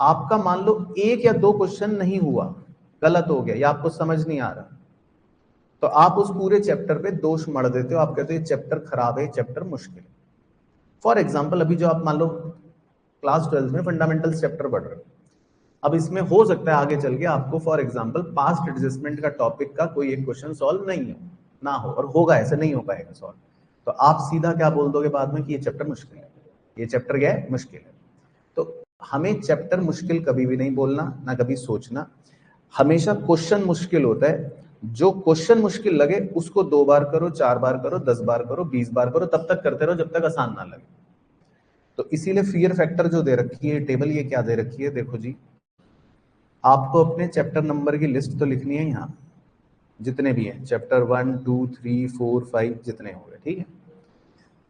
आपका मान लो 1 या 2 क्वेश्चन नहीं हुआ, गलत हो गया या आपको समझ नहीं आ रहा, तो आप उस पूरे चैप्टर पे दोष मढ़ देते हो, आप कहते हो ये चैप्टर खराब है, चैप्टर मुश्किल है। फॉर एग्जाम्पल, अभी जो आप मान लो क्लास 12 में फंडामेंटल्स चैप्टर पढ़ रहे हो, अब इसमें हो सकता है आगे चल के आपको फॉर एग्जाम्पल पास्ट एडजस्टमेंट का टॉपिक का कोई एक क्वेश्चन सॉल्व नहीं हो, ना हो, और होगा ऐसा नहीं हो पाएगा सॉल्व, तो आप सीधा क्या बोल दोगे बाद में कि ये चैप्टर मुश्किल है, ये चैप्टर क्या है, मुश्किल है। तो हमें चैप्टर मुश्किल कभी भी नहीं बोलना, ना कभी सोचना। हमेशा क्वेश्चन मुश्किल होता है, जो क्वेश्चन मुश्किल लगे उसको 2 बार करो, 4 बार करो, 10 बार करो, 20 बार करो, तब तक करते रहो जब तक आसान ना लगे। तो इसीलिए फियर फैक्टर जो दे रखी है टेबल, ये क्या दे रखी है, देखो जी, आपको अपने चैप्टर नंबर की लिस्ट तो लिखनी है यहाँ, जितने भी हैं चैप्टर 1 2 3 4 5 जितने हो गए, ठीक है।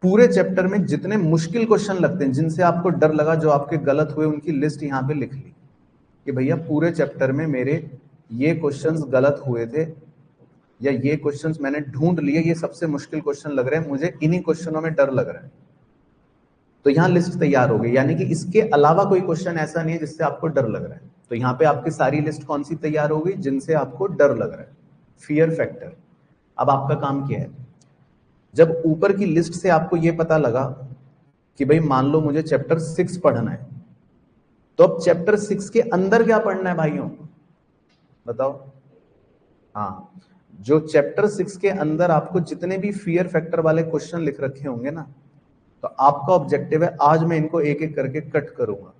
पूरे चैप्टर में जितने मुश्किल क्वेश्चन लगते हैं, जिनसे आपको डर लगा, जो आपके गलत हुए, उनकी लिस्ट यहाँ पे लिख ली कि भैया पूरे चैप्टर में मेरे ये क्वेश्चंस गलत हुए थे, या ये क्वेश्चंस मैंने ढूंढ लिए, ये सबसे मुश्किल क्वेश्चन लग रहे हैं मुझे, इन्हीं क्वेश्चनों में डर लग रहा है। तो यहाँ लिस्ट तैयार हो गई, यानी कि इसके अलावा कोई क्वेश्चन ऐसा नहीं है जिससे आपको डर लग रहा है। तो यहाँ पे आपकी सारी लिस्ट कौन सी तैयार हो गई, जिनसे आपको डर लग रहा है, फियर फैक्टर। अब आपका काम क्या है, जब ऊपर की लिस्ट से आपको ये पता लगा कि भाई मान लो मुझे चैप्टर 6 पढ़ना है, तो अब चैप्टर 6 के अंदर क्या पढ़ना है भाइयों, बताओ। हाँ, जो चैप्टर 6 के अंदर आपको जितने भी फियर फैक्टर वाले क्वेश्चन लिख रखे होंगे ना, तो आपका ऑब्जेक्टिव है आज मैं इनको एक एक करके कट करूंगा,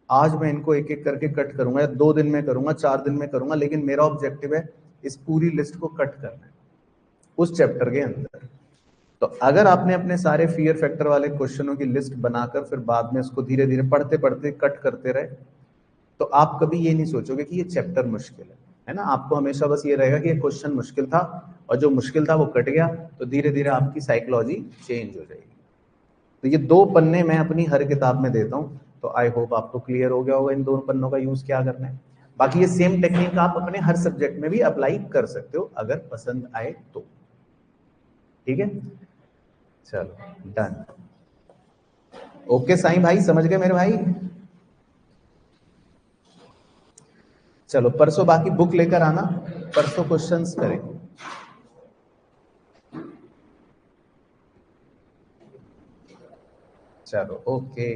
आज मैं इनको एक एक करके कट करूंगा, या 2 दिन में करूंगा, 4 दिन में करूंगा, लेकिन मेरा ऑब्जेक्टिव है इस पूरी लिस्ट को कट करना है उस चैप्टर के अंदर। तो अगर आपने अपने सारे फियर फैक्टर वाले क्वेश्चनों की लिस्ट बनाकर फिर बाद में उसको धीरे धीरे पढ़ते पढ़ते कट करते रहे, तो आप कभी ये नहीं सोचोगे कि ये चैप्टर मुश्किल है ना। आपको हमेशा बस ये रहेगा कि ये क्वेश्चन मुश्किल था, और जो मुश्किल था वो कट गया, तो धीरे धीरे आपकी साइकोलॉजी चेंज हो जाएगी। तो ये 2 पन्ने मैं अपनी हर किताब में देता हूँ, तो आई होप आपको क्लियर हो गया होगा इन 2 पन्नों का यूज क्या करना है। बाकी ये सेम टेक्निक आप अपने हर सब्जेक्ट में भी अप्लाई कर सकते हो अगर पसंद आए तो, ठीक है। चलो डन, ओके साईं भाई, समझ गए मेरे भाई। चलो परसों बाकी बुक लेकर आना, परसों क्वेश्चंस करें। चलो ओके।